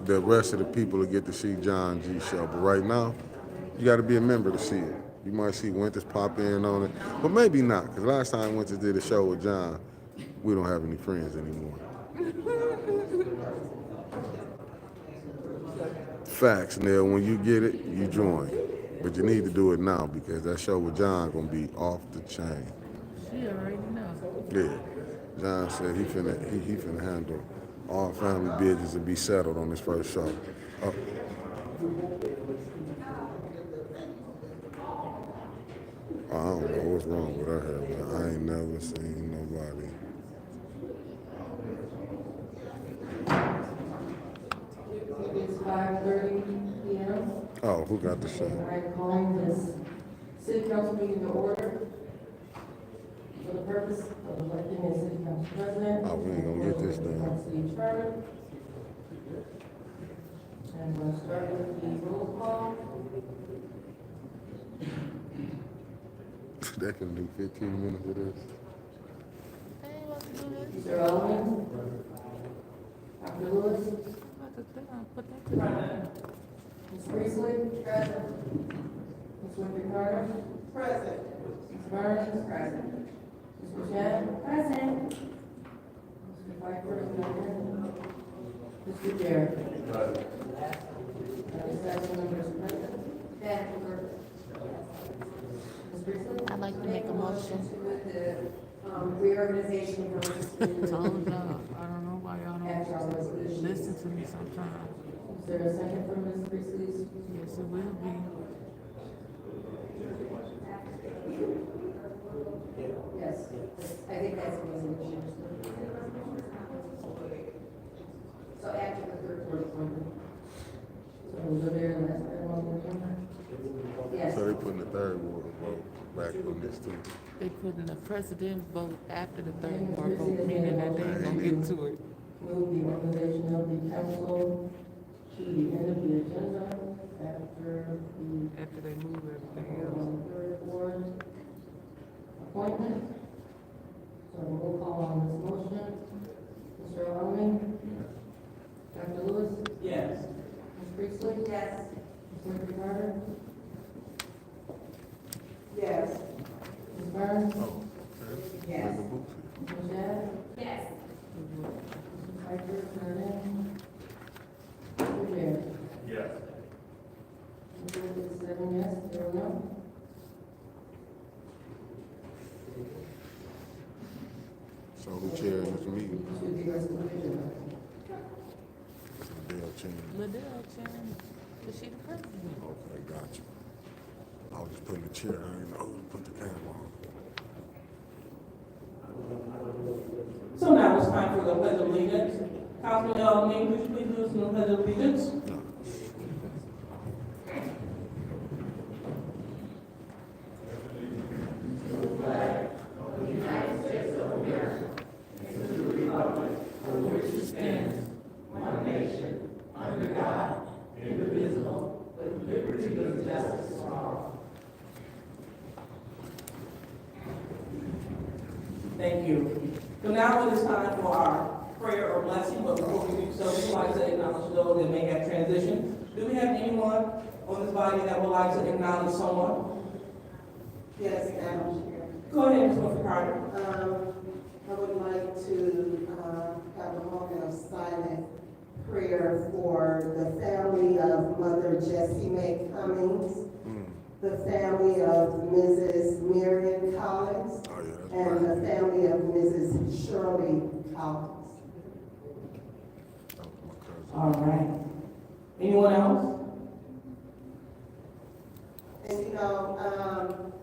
the rest of the people will get to see John G's show. But right now, you got to be a member to see it. You might see Winters pop in on it, but maybe not, because last time Winters did a show with John, we don't have any friends anymore. Facts, Neil. When you get it, you join. But you need to do it now, because that show with John gonna be off the chain. She already know. Yeah. John said he finna handle all family business and be settled on his first show. Oh. I don't know what's wrong with her hair, man. I ain't never seen nobody. It's 5:30 p.m. Oh, who got the show? I'm calling this city council meeting to order for the purpose of electing a city council president. Oh, we ain't gonna get this done. City charter. And we'll start with the roll call. They can do 15 minutes of this. They ain't about to do this. Mr. Elman. Dr. Lewis. About to put that together. Ms. Priestley. Present. Ms. Winfrey Carter. Present. Ms. Burns. Present. Ms. Bouchette. Present. Mr. Pfeiffer is not here. Mr. Jarrett. Present. Ms. Saxon members present. Madam Clerk. Ms. Priestley. I'd like to make a motion. With the reorganization of the Told y'all. I don't know why y'all actual don't resolution. listen to me sometimes. Is there a second for Ms. Priestley's? Yes, it will be. Yes, I think that's a resolution. So after the third quarter appointment. So the very last item on the agenda? Yes. So they putting the third water vote back on this too. They putting the president vote after the third part vote, meaning that they ain't gonna get to it. Move the organization of the council to the end of the agenda After they move everything else. third ward appointment. So we'll call on this motion. Mr. Elman? Dr. Lewis? Yes. Ms. Priestley? Yes. Ms. Winfrey Carter? Yes. Ms. Burns? Yes. Ms. Bouchette? Yes. Mr. Pfeiffer is not in. Mr. Jarrett? Yes. Majority is 7 yes, 0 no. So who chairing this meeting? To the rest of the agenda. Liddell Cheney. Liddell Chan, is she the president? Okay, gotcha. I was just putting the chair. I didn't know who to put the camera on. So now it's time for the pledge of allegiance. Councilman Elman, could you please do us the pledge of allegiance? Thank you. So now it is time for our prayer or blessing, but before we do so, we'd like to acknowledge those that may have transitioned. Do we have anyone on this body that would like to acknowledge someone? Yes, Madam Chair. Go ahead, Ms. Winfrey Carter. I would like to have a moment of silent prayer for the family of Mother Jessie Mae Cummings, the family of Mrs. Marion Collins, Oh, yeah, that's and right. the family of Mrs. Shirley Collins. That was my cousin. All right. Anyone else? And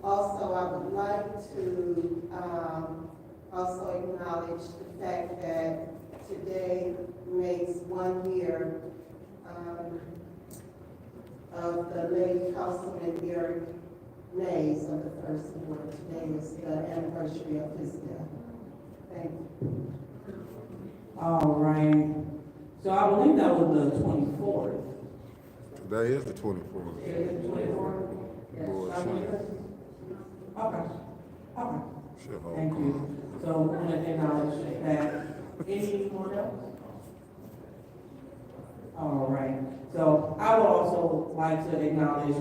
also I would like to also acknowledge the fact that today makes 1 year of the late Councilman Eric Mays of the First Ward. Today is the anniversary of his death. Thank you. All right. So I believe that was the 24th. Today is the 24th. Is it 24th? Boy, I believe it. Okay. Okay. shit hole. Thank you. So we want to acknowledge that. Anyone else? All right. So I would also like to acknowledge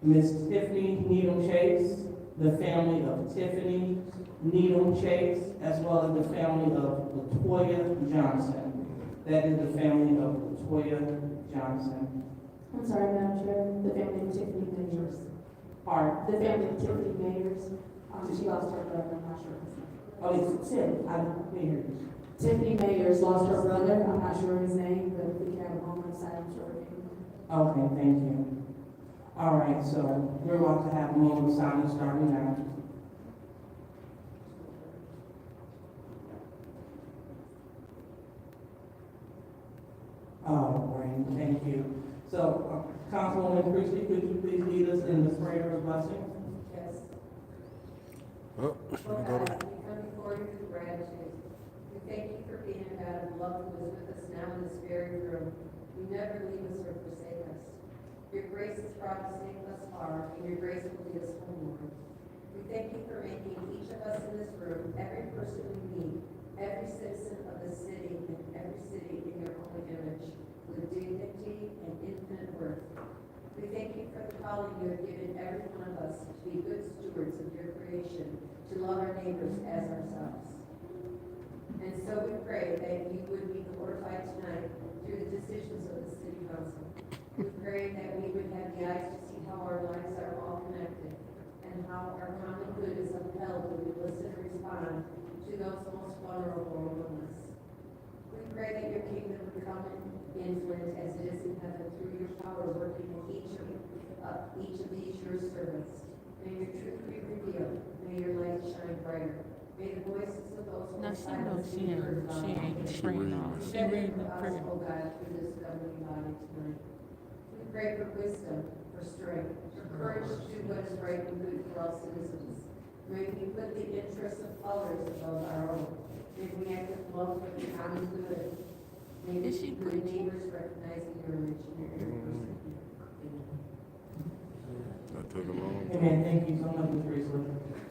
Miss Tiffany Needham Chase, the family of Tiffany Needham Chase, as well as the family of Latoya Johnson. That is the family of Latoya Johnson. I'm sorry, Madam Chair, the family of Tiffany Mayers. Pardon? The family of Tiffany Mayers, she lost her brother, I'm not sure his name. Oh, it's Tim. I didn't hear you. Tiffany Mayers lost her brother, I'm not sure his name, but if we can have a moment of silence for him. Okay, thank you. All right, so we're about to have a moment of silence starting now. All right, thank you. So, Councilwoman Christie, could you please lead us in the prayer of blessing? Yes. Oh, Lord God, we come before you with gratitude. We thank you for being a God of love who is with us now in this very room. You never leave us or forsake us. Your grace has brought us safe thus far, and your grace will lead us homeward. We thank you for making each of us in this room, every person we meet, every citizen of the city, and every city in your own image, with dignity and infinite worth. We thank you for the calling you have given every one of us to be good stewards of your creation, to love our neighbors as ourselves. And so we pray that you would be glorified tonight through the decisions of the city council. We pray that we would have the eyes to see how our lives are all connected and how our common good is upheld when we listen and respond to those most vulnerable among us. We pray that your kingdom would come in Flint as it is in heaven through your power working in each of these your servants. May your truth be revealed. May your light shine brighter. May the voices of those who Now are she knows silent she be ain't, heard she about. ain't She praying reading on. it. She reading the us, prayer. oh God, through this governing body tonight. We pray for wisdom, for strength, for courage to do what is right and good for all citizens. May we put the interests of others above our own. May we act with love for the common good. May we Is she keep our preaching? neighbors recognizing your image in your every person. Amen. That took a long time. Amen. Thank you so much, Ms. Priestley.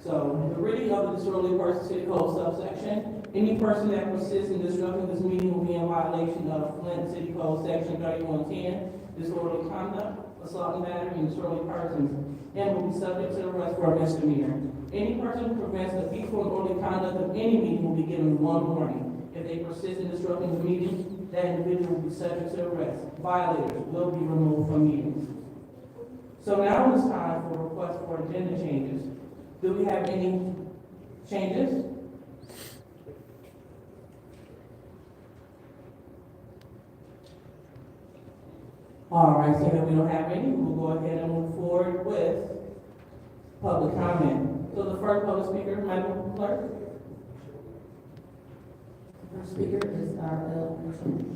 So, the reading of the disorderly person city code subsection. Any person that persists in disrupting this meeting will be in violation of Flint City Code Section 3110, disorderly conduct, assault and battery, and disorderly persons, and will be subject to arrest for a misdemeanor. Any person who prevents the peaceful and orderly conduct of any meeting will be given one warning. If they persist in disrupting the meeting, that individual will be subject to arrest. Violators will be removed from meetings. So now it's time for requests for agenda changes. Do we have any changes? All right, so that we don't have any, we'll go ahead and move forward with public comment. So the first public speaker, Madam Clerk. Our speaker is R.L. Wilson.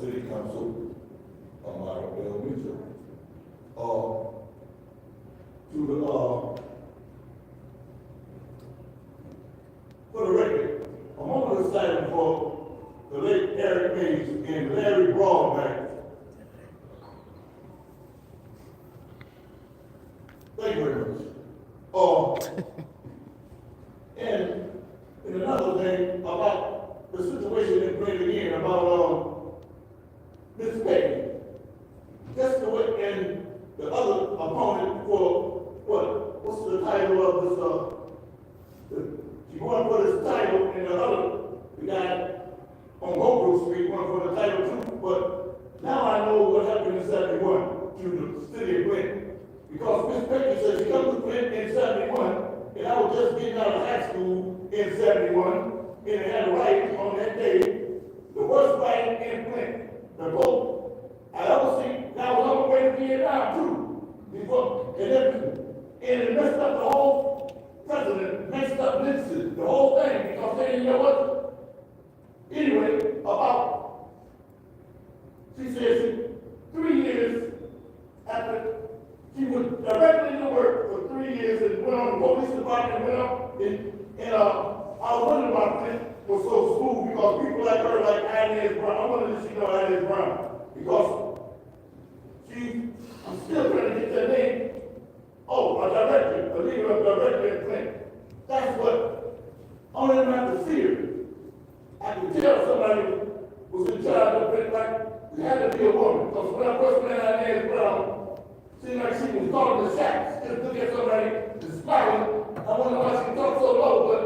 City Council, Michael L. Mitchell. For the record, I'm only excited for the late Eric Mays and Larry Broadback for the Title II, but now I know what happened in 71 to the city of Flint. Because Miss Becky said she come to Flint in 71, and I was just getting out of high school in 71, and it had a riot on that day, the worst riot in Flint, the vote. I ever seen, and I was on the way to Vietnam too, before, and it messed up the whole president, messed up Nixon, the whole thing, because they didn't know what. Anyway, she said 3 years after, she was directly to work for 3 years and went on the police department, went up, and I was wondering about Flint was so smooth because people like her, like Inez Brown, I wondered if she know Inez Brown, because I'm still trying to get that name. Oh, a director, a legal director in Flint. That's what, only time I could see her, I could tell somebody was in charge of Flint, like, it had to be a woman, because when I first met Inez Brown, seemed like she was calling the shots, just look at somebody and smiling. I wonder why she talked so low, but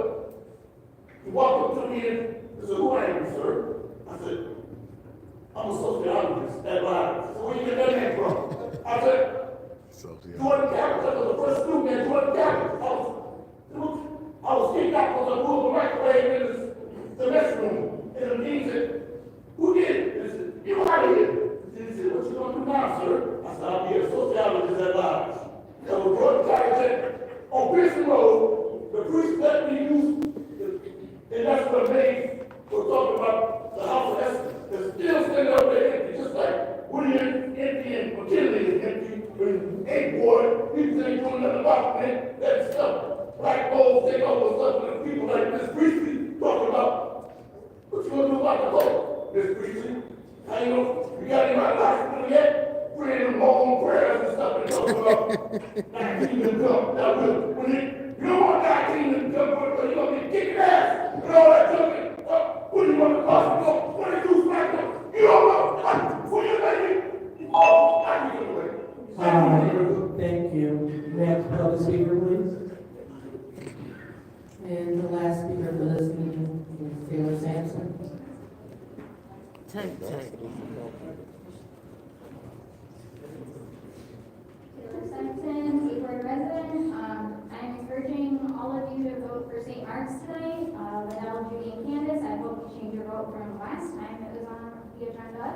he walked up to me and said, "Who are you, sir?" I said, "I'm a sociologist at Lyons." So where you get that name from? I said, Jordan Campus. I was the first student at Jordan Campus. I was kicked out because I moved the microwave in the restroom. And the dean said, "Who did it?" I said, "You out of here." He said, "What you gonna do now, sir?" I said, "I'll be a sociologist at Lyons." That was Jordan Campus on Pearson Road. The priest let me use, and that's what made was talking about the house of Esther. It's still standing up there empty, just like Woody empty and McKinley is empty. When eight board, people ain't doing nothing about it, that stuff. Black folks take over stuff and people like Miss Priestley talking about what you gonna do about the vote, Miss Priestley. How you know you got any of my life yet? Praying long prayers and stuff and talking about thy kingdom come. Now when you don't want thy kingdom to come, because you're gonna get kicked ass and all that jumping. What do you want to cost? What do you do, black folks? You don't know. What you think? Oh, I can get away. Thank you. Next public speaker, please. And the last speaker for this meeting is Taylor Sampson. Take. Taylor Sampson, Seaboard resident. I'm encouraging all of you to vote for St. Mark's today. Liddell, Judy, and Candace, I hope you change your vote from last time it was on the agenda,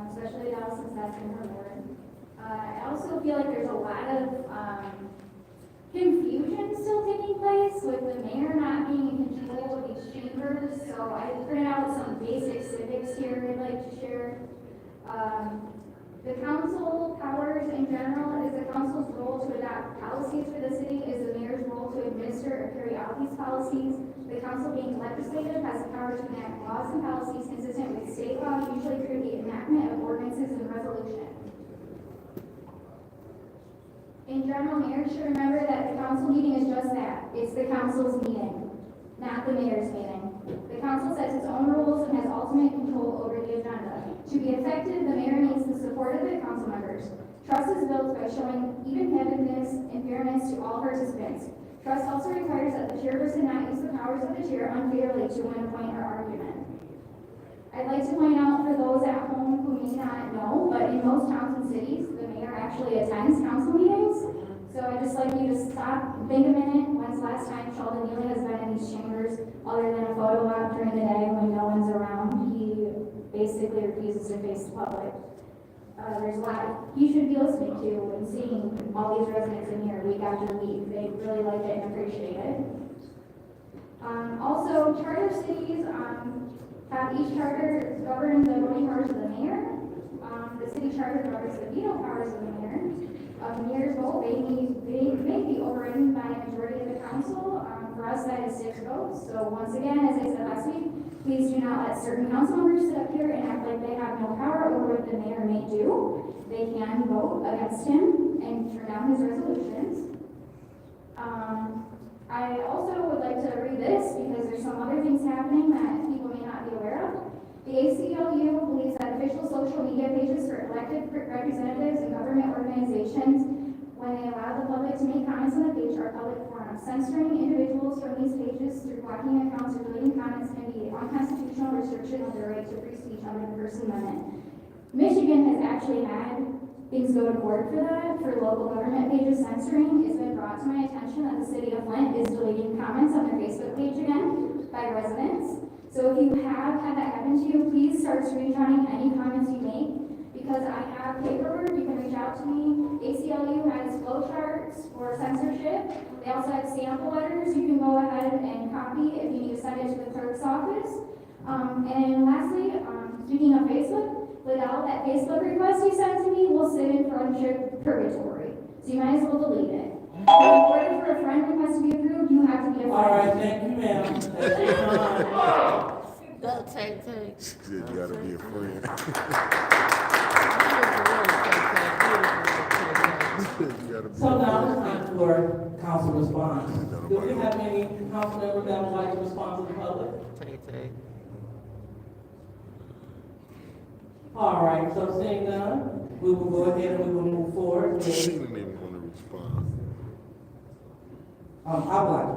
especially Liddell since that's in her ward. I also feel like there's a lot of confusion still taking place with the mayor not being in control of these chambers. So I printed out some basic civics here I'd like to share. The council powers in general is the council's role to adopt policies for the city, is the mayor's role to administer or carry out these policies. The council being legislative has the power to enact laws and policies consistent with state law, usually through the enactment of ordinances and resolutions. In general, mayors should remember that the council meeting is just that. It's the council's meeting, not the mayor's meeting. The council sets its own rules and has ultimate control over the agenda. To be effective, the mayor needs the support of the council members. Trust is built by showing even-handedness and fairness to all participants. Trust also requires that the chairperson not use the powers of the chair unfairly to win a point or argument. I'd like to point out for those at home who may not know, but in most towns and cities, the mayor actually attends council meetings. So I'd just like you to stop, think a minute. When's the last time Sheldon Neely has been in these chambers other than a photo op during the day when no one's around? He basically refuses to face the public. There's a lot he should be listening to and seeing all these residents in here week after week. They really like it and appreciate it. Also, charter cities have each charter govern the voting powers of the mayor. The city charter governs the veto powers of the mayor. The mayor's vote may be overridden by a majority of the council. For us, that is 6 votes. So once again, as I said last week, please do not let certain council members sit up here and act like they have no power over what the mayor may do. They can vote against him and turn down his resolutions. I also would like to read this because there's some other things happening that people may not be aware of. The ACLU believes that official social media pages for elected representatives and government organizations, when they allow the public to make comments on the page, are public forums. Censoring individuals from these pages through blocking accounts or deleting comments can be unconstitutional constitutional restriction of the right to free speech under the First Amendment. Michigan has actually had things go to court for that, for local government pages censoring. It's been brought to my attention that the city of Flint is deleting comments on their Facebook page again by residents. So if you have had that happen to you, please start screenshotting any comments you make, because I have paperwork. You can reach out to me. ACLU has flowcharts for censorship. They also have sample letters you can go ahead and copy if you need to send it to the clerk's office. And lastly, speaking of Facebook, without that Facebook request you sent to me will sit in friendship purgatory. So you might as well delete it. In order for a friend request to be approved, you have to be a friend. All right, thank you, ma'am. That's your time. Go take. Shit, you gotta be a friend. You gotta be So a now it's friend. time for council response. Do we have any council members that would like to respond to the public? Take. All right, so seeing none, we will go ahead and we will move forward. She didn't even want to respond. I would like to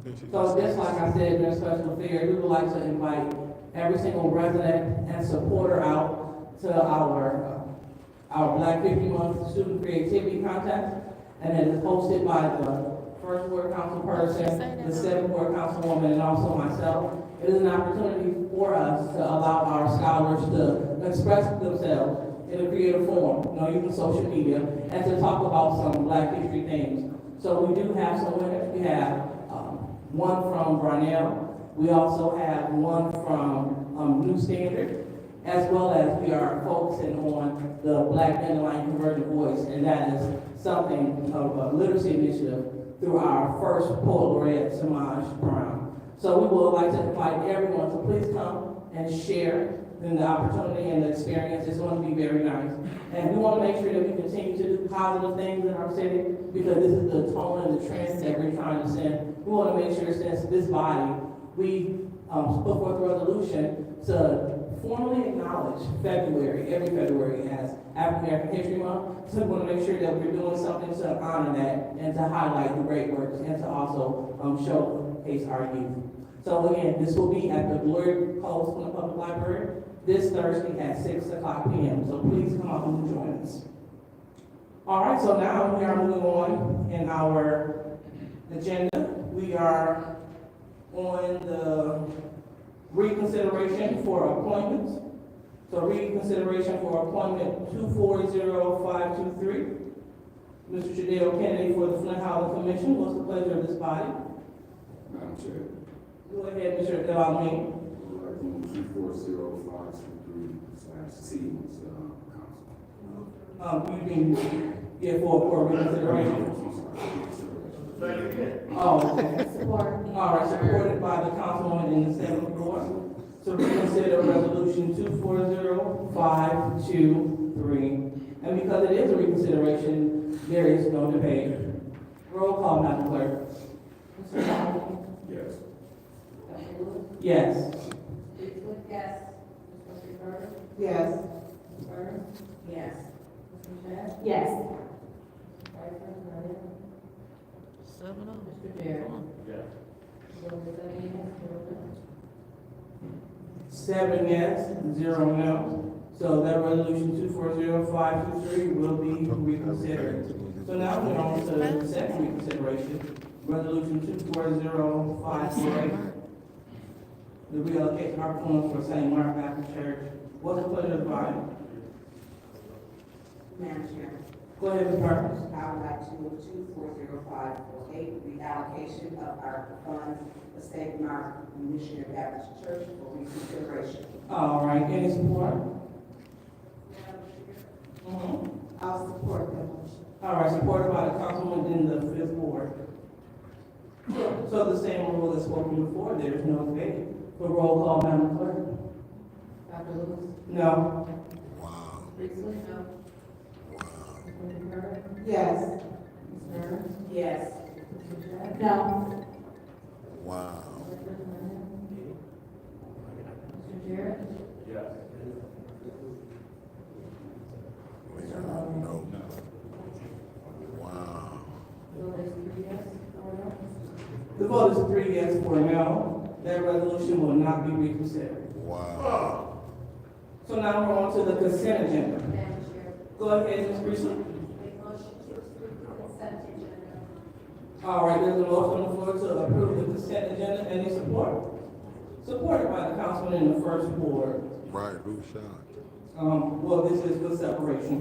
respond. So just like I said during special affairs, we would like to invite every single resident and supporter out to our Black History Month Student Creativity Contest, and it is hosted by the first ward council person, the seventh ward councilwoman, and also myself. It is an opportunity for us to allow our scholars to express themselves in a creative form, using social media, and to talk about some Black history things. So we do have some winners. We have one from Brownell. We also have one from New Standard, as well as we are focusing on the Black Dandelion Convergent Voice, and that is something of a literacy initiative through our first poet laureate, Samaj Brown. So we would like to invite everyone to please come and share in the opportunity and the experience. It's going to be very nice. And we want to make sure that we continue to do positive things in our city, because this is the tone and the trend that we're trying to send. We want to make sure, since this body, we put forth a resolution to formally acknowledge every February as African American History Month. So we want to make sure that we're doing something to honor that and to highlight the great works and to also showcase our youth. So again, this will be at the Glory Post Flint Public Library this Thursday at 6 o'clock p.m. So please come out and join us. All right, so now we are moving on in our agenda. We are on the reconsideration for appointments. So reconsideration for appointment 240523. Mr. Jadeo Kennedy for the Flint Housing Commission. What's the pleasure of this body? Madam Chair. Go ahead, Mr. Delamine. I'd like to move 240523/T, council. You mean, for reconsideration? Oh, okay. Support. All right, supported by the councilwoman in the seventh ward. So reconsider resolution 240523. And because it is a reconsideration, there is no debate. Roll call, Madam Clerk. Mr. Bowden? Yes. Dr. Lewis? Yes. Priestley? Yes. Mr. Carter? Yes. Ms. Burns? Yes. Mr. Shad? Yes. Vice President? 7-0. Mr. Jarrett? Yes. Vote 7 7 yes, 0 no. yes, 0 no. So that resolution 240523 will be reconsidered. So now we're on to the second reconsideration, resolution 24053. The reallocation of funds for St. Mark Baptist Church. What's the pleasure of the body? Madam Chair, Go ahead, Ms. Perkins. I would like to move 240548, reallocation of our funds for St. Mark Missionary Baptist Church for reconsideration. All right, any support? I'll support that motion. All right, supported by the councilman in the fifth ward. So the same rule that's spoken before, there is no debate. For roll call, Madam Clerk. Dr. Lewis? No. Wow. Priestley? No. Wow. Mr. Carter? Yes. Ms. Burns? Yes. Mr. Shad? No. Wow. Vice President? Mr. Jarrett? Yes. No. Wow. Vote is 3 yes, 4 no. The vote is 3 yes, 4 no. that resolution will not be reconsidered. Wow. So now we're on to the consent agenda. Madam Chair, Go ahead, Ms. Priestley. make motion to approve the consent agenda. All right, there's a motion on the floor to approve the consent agenda. Any support? Supported by the councilman in the first ward. Right, who shot? Well, this is for separation.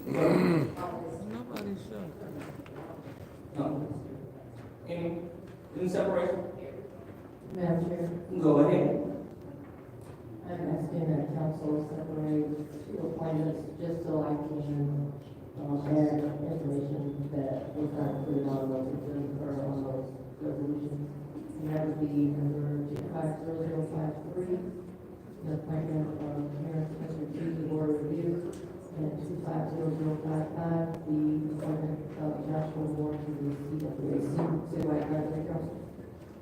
Nobody's sure. Any separation? Madam Chair, Go ahead. I'm asking that council separate two appointments just so I can, add information that was not included on those, or on those resolutions. And that would be number 250053, the appointment of Mayor Spencer to the Board of Review, and 250055, the appointment of Joshua Moore to the Citywide Advisory Council.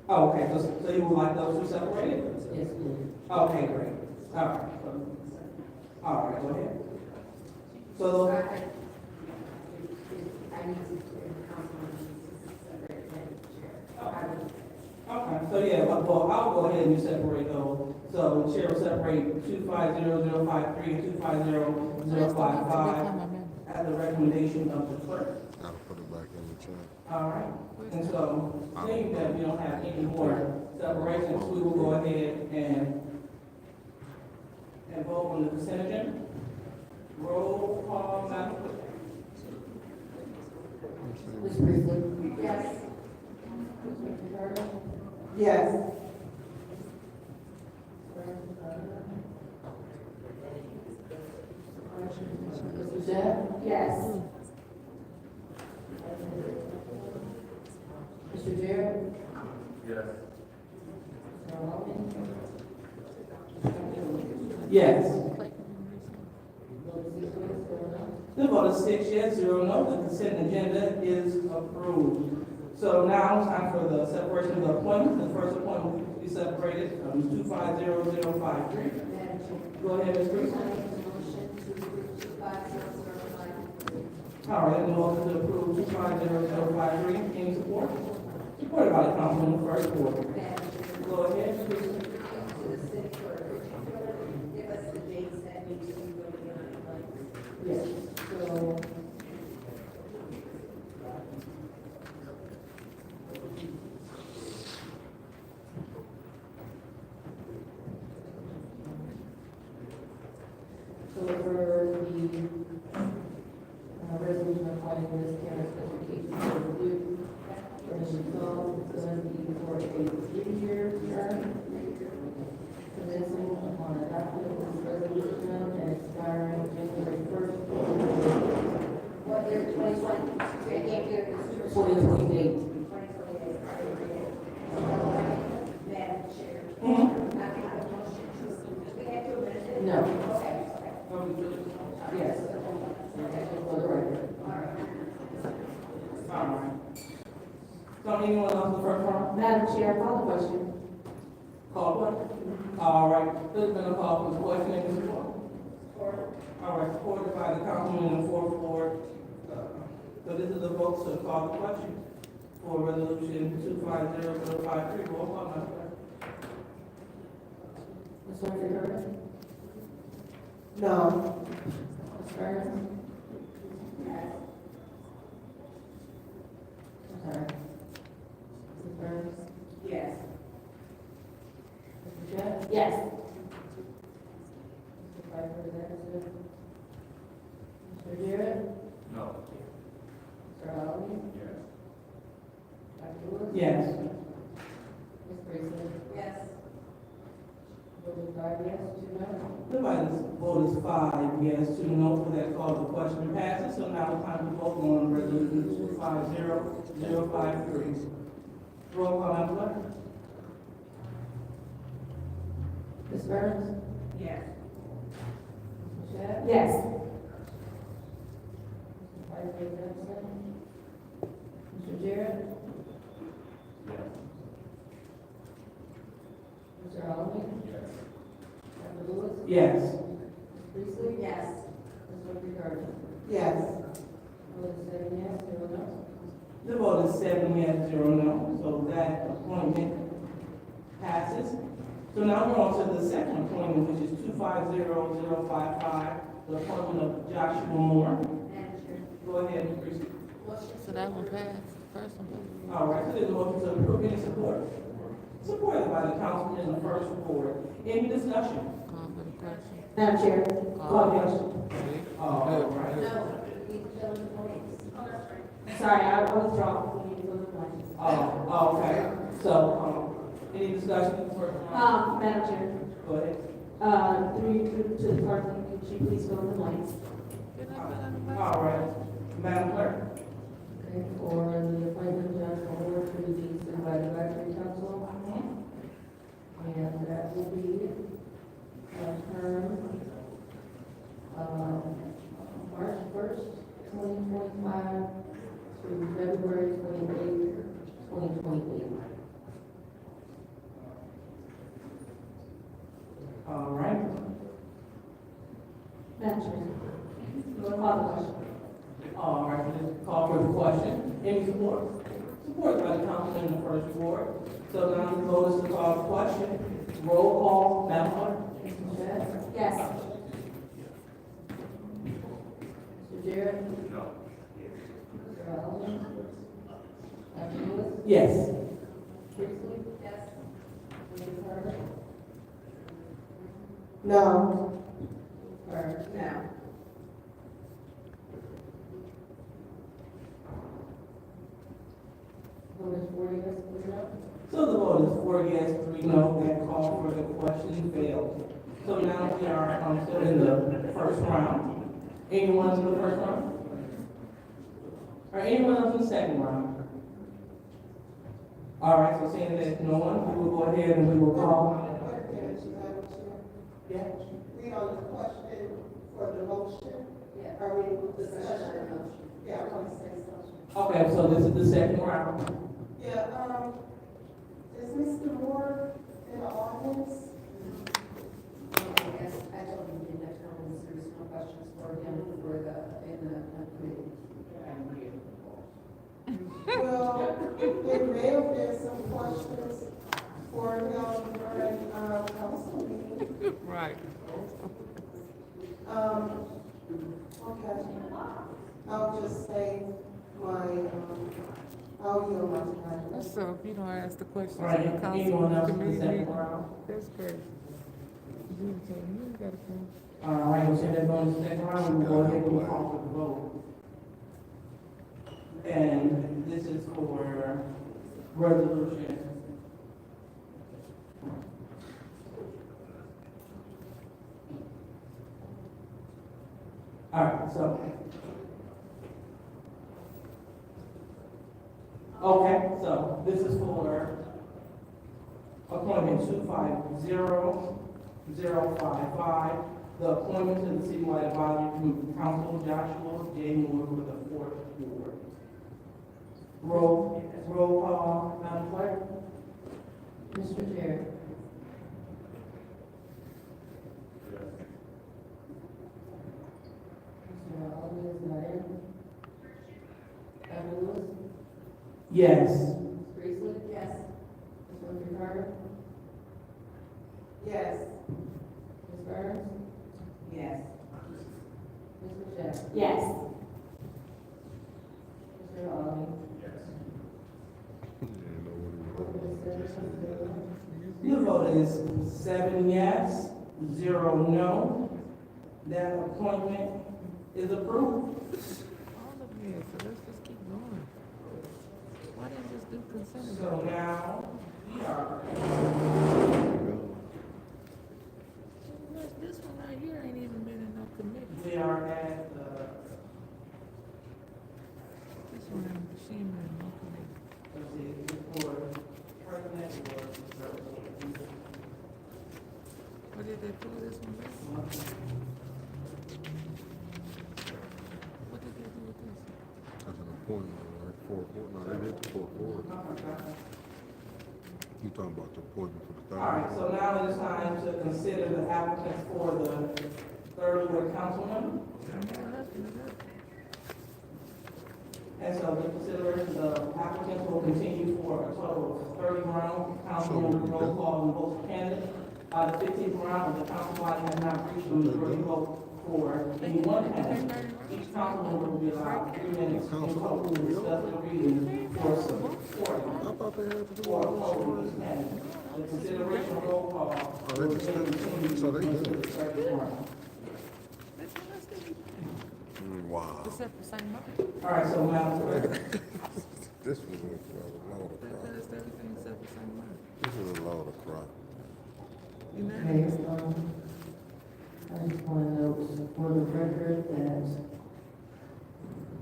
Oh, okay, so you would like those two separated? Yes, please. Okay, great. All right. All right, go ahead. So, I need to, councilman, separate, Madam Chair. okay, so yeah, well, I'll go ahead and separate those. So the chair will separate 250053 and 250055 at the recommendation of the clerk. Gotta put it back in the chat. All right, and so, seeing that we don't have any more separations, we will go ahead and vote on the consent agenda. Roll call, Madam Clerk. Ms. Priestley? Yes. Mr. Carter? Yes. Mr. Shedd? Yes. Mr. Jarrett? Yes. Mr. Maloney? Yes. Vote 6 yes, 0 no. The vote is 6 yes, 0 no. The consent agenda is approved. So now it's time for the separation of the appointments. The first appointment will be separated, 250053. Madam Chair. Go ahead, Ms. Priest. I make a motion to approve 250053. All right, the motion to approve 250053. Any support? Supported by the councilman in the first ward. Madam Chair. Go ahead, Ms. Priest. To the city clerk, give us the dates that need to be voted on, like. Yes, so. So for the resolution appointing Ms. Karen Spencer Casey to the review, for the result, it's going to be for a 3-year term, commencing upon adoption of this resolution and expiring January 1st, What year, 2020? I can't get it. 2028. 2028. Madam Chair. Mhm. I make a motion to approve. We have to amend it? No. Okay. Yes. For the record. All right. So anyone else in the first round? Madam Chair, call the question. Call question? All right, there's been a call for the question and support. All right, supported by the councilman in the fourth ward. So this is a vote to call the question for resolution 250053. Roll call, Madam Clerk. Ms. Winfrey Carter? No. Ms. Burns? I'm sorry. Ms. Burns? Yes. Mr. Shedd? Yes. Mr. Piper, is that understood? Mr. Jarrett? No. Mr. Maloney? Yes. Dr. Lewis? Yes. Ms. Priestley? Yes. Vote is 5 yes, 2 no. Everybody's vote is 5 yes, 2 no for that call. The question passes. So now it's time to vote on resolution 250053. Roll call, Madam Clerk. Ms. Burns? Yes. Mr. Shedd? Yes. Mr. Piper, is that understood? Mr. Jarrett? Yes. Mr. Maloney? Yes. Dr. Lewis? Yes. Ms. Priestley? Yes. Ms. Winfrey Carter? Yes. Vote is 7 yes, 0 no. The vote is 7 yes, 0 no. So that appointment Passes. So now we're on to the second appointment, which is 250055, the appointment of Joshua Moore. Go ahead, Ms. Priestley. So that one passed, first one. All right, so there's a motion to approve. Any support? Supported by the councilman in the first report. Any discussion? Call for the question. Madam Chair, call the question. All right. Sorry, I withdraw. We need to go to the line. Oh, okay. So, any discussion? Madam Chair, Go ahead. to the clerk, could you please go to the blanks? All right. Madam Clerk. Okay, for the appointment of Joshua Moore to the Supervisor Advisory Council. And that will be a term, March 1st, 2025 to February 28th, 2028. All right. Madam Chair, call the question. All right, let's call for the question. Any support? Supported by the councilman in the first report. So now the vote is to call the question. Roll call, Madam Clerk. Mr. Shedd? Yes. Mr. Jarrett? No. Mr. Allen? Dr. Lewis? Yes. Priestley? Yes. Mr. Carter? No. Carter? Now, Vote is 4 yes, 3 no. So the vote is 4 yes, 3 no. That call for the question failed. So now we are still in the first round. Anyone in the first round? Or anyone else in the second round? All right, so seeing that no one, we will go ahead and we will call. Yeah. We on the question for the motion? Yeah. Are we Discussion. Yeah, I want to say something. Okay, so this is the second round. Yeah, is Mr. Moore in the audience? Yes, I told him in that comments, there's no questions for him for in the committee. Well, there may have been some questions for him during, council meeting. Right. Okay. I'll just say my, I'll yield my time. So if you don't ask the questions All right, in the council anyone else in the committee second meeting, round? that's crazy. You tell me, you gotta come. All right, we'll say that going to the second round, we will go ahead and we'll call for the vote. And this is for resolution. All right, so. Okay, so this is for appointment 250055, the appointment to the citywide advisory council, Joshua J. Moore with the fourth ward. Roll call, Madam Clerk. Mr. Jarrett? Mr. Allen is not in. Dr. Lewis? Yes. Ms. Priestley? Yes. Mr. Carter? Yes. Ms. Burns? yes. Mr. Shedd? Yes. Mr. Allen? The vote is 7 yes, 0 no. That appointment is approved. All of it, so let's just keep going. Why didn't you just do consent? So now, we are, This one right here ain't even been in no committee. we are at, This one, she ain't been in no committee. let's see, for president or What did they pull this one back? What did they do with this? That's an appointment, right? 4-4. No, they did the 4-4. You talking about the appointment for the third? All right, so now it is time to consider the applicants for the third ward council member. I know nothing of that. And so the consideration of applicants will continue for a total of 30 rounds. Council will roll call and vote for candidates. By the 15th round, if the council body has not reached a majority vote for any one candidate, each council member will be allowed 3 minutes in total to discuss the reason for supporting or opposing each candidate. The consideration of roll call will then continue So they until good. the 30th round. Wow. All right, so Madam Clerk. This was a load of crap. This is a load of crap. Okay, I just want to note for the record that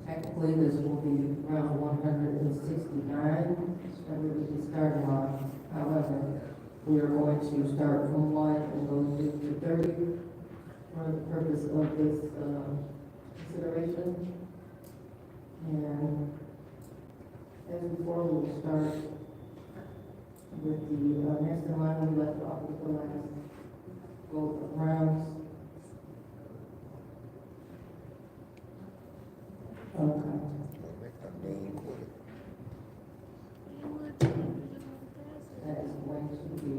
technically this will be round 169 that we will be starting on. However, we are going to start from 1 and go to 30 for the purpose of this consideration. And as before, we will start with the next in line we left off with the last vote of rounds. Okay. That is going to be,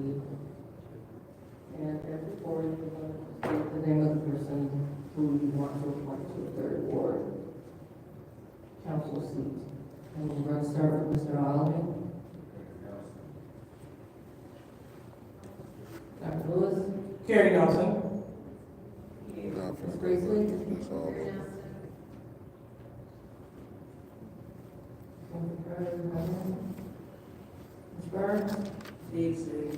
and as before, you're going to state the name of the person who you want to appoint to the third ward council seat. And we're going to start with Mr. Allen. Dr. Lewis? Carrie Nelson. Ms. Priestley? That's all. Ms. Burns? Beasley.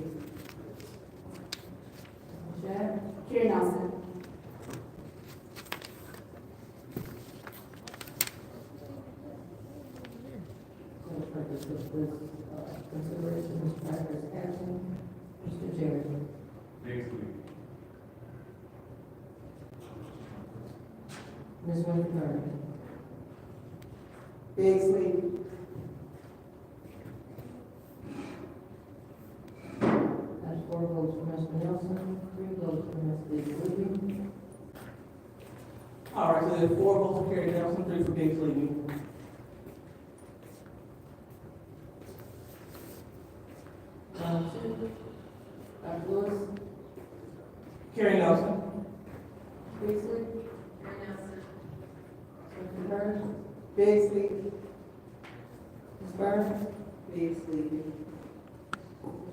Chad? Carrie Nelson. For the purpose of this consideration, Mr. Packer is absent. Mr. Jerry? Beasley. Ms. Winfrey? Bigsley. That's 4 votes for Mr. Nelson, 3 votes for Ms. Biggs. All right, so there's 4 votes for Carrie Nelson, 3 for Biggs Levy. Round 2. Dr. Lewis? Carrie Nelson. Priestley? Mr. Burns? Bigsley. Ms. Burns? Beasley.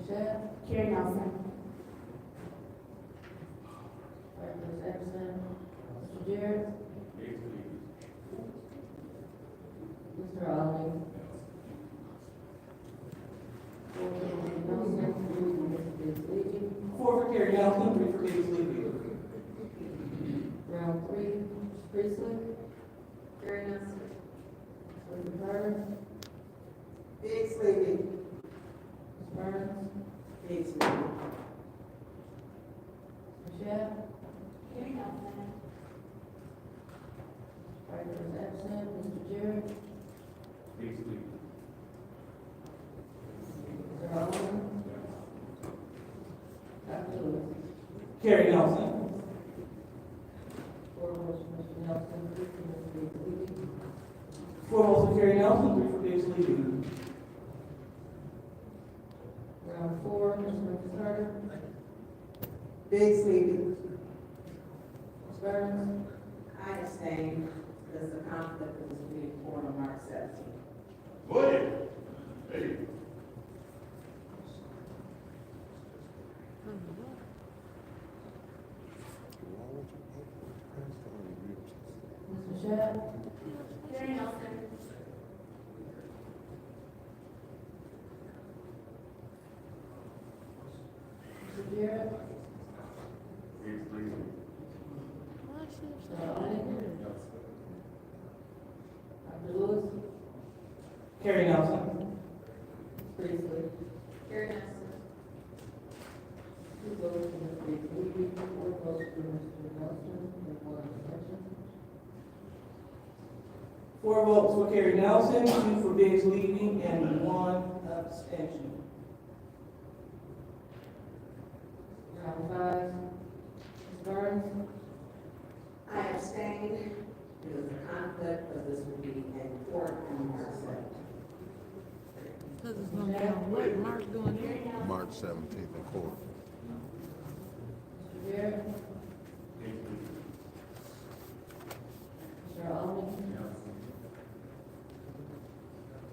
Chad? Carrie Nelson. Packer is absent. Mr. Jarrett? Beasley. Mr. Allen? 4 for Nelson, 3 for Ms. Biggs. 4 for Carrie Nelson, 3 for Biggs Levy. Round 3. Priestley? Carrie Nelson. Mr. Burns? Bigsley. Ms. Burns? Beasley. Chad? Carrie Nelson. Packer is absent. Mr. Jarrett? Beasley. Mr. Allen? Dr. Lewis? Carrie Nelson. 4 votes for Mr. Nelson, 3 for Ms. Biggs. 4 votes for Carrie Nelson, 3 for Biggs Levy. Round 4, Mr. Carter? Bigsley. Ms. Burns? I abstain because the conflict was being poured on March 17th. Go ahead. Hey. Mr. Shad? Carrie Nelson. Mr. Jarrett? Beasley. Mr. Allen? Dr. Lewis? Carrie Nelson. Priestley? Carrie Nelson. 2 votes for Ms. Biggs, 4 votes for Mr. Nelson, and 1 abstention. 4 votes for Carrie Nelson, 2 for Biggs Levy, and 1 abstention. Round 5, Ms. Burns? I abstain It is a conflict, but this will be in court on March 7th. Cause it's gonna be on what, March doing it? March 17th in court. Mr. Garrett, Mr. Alden,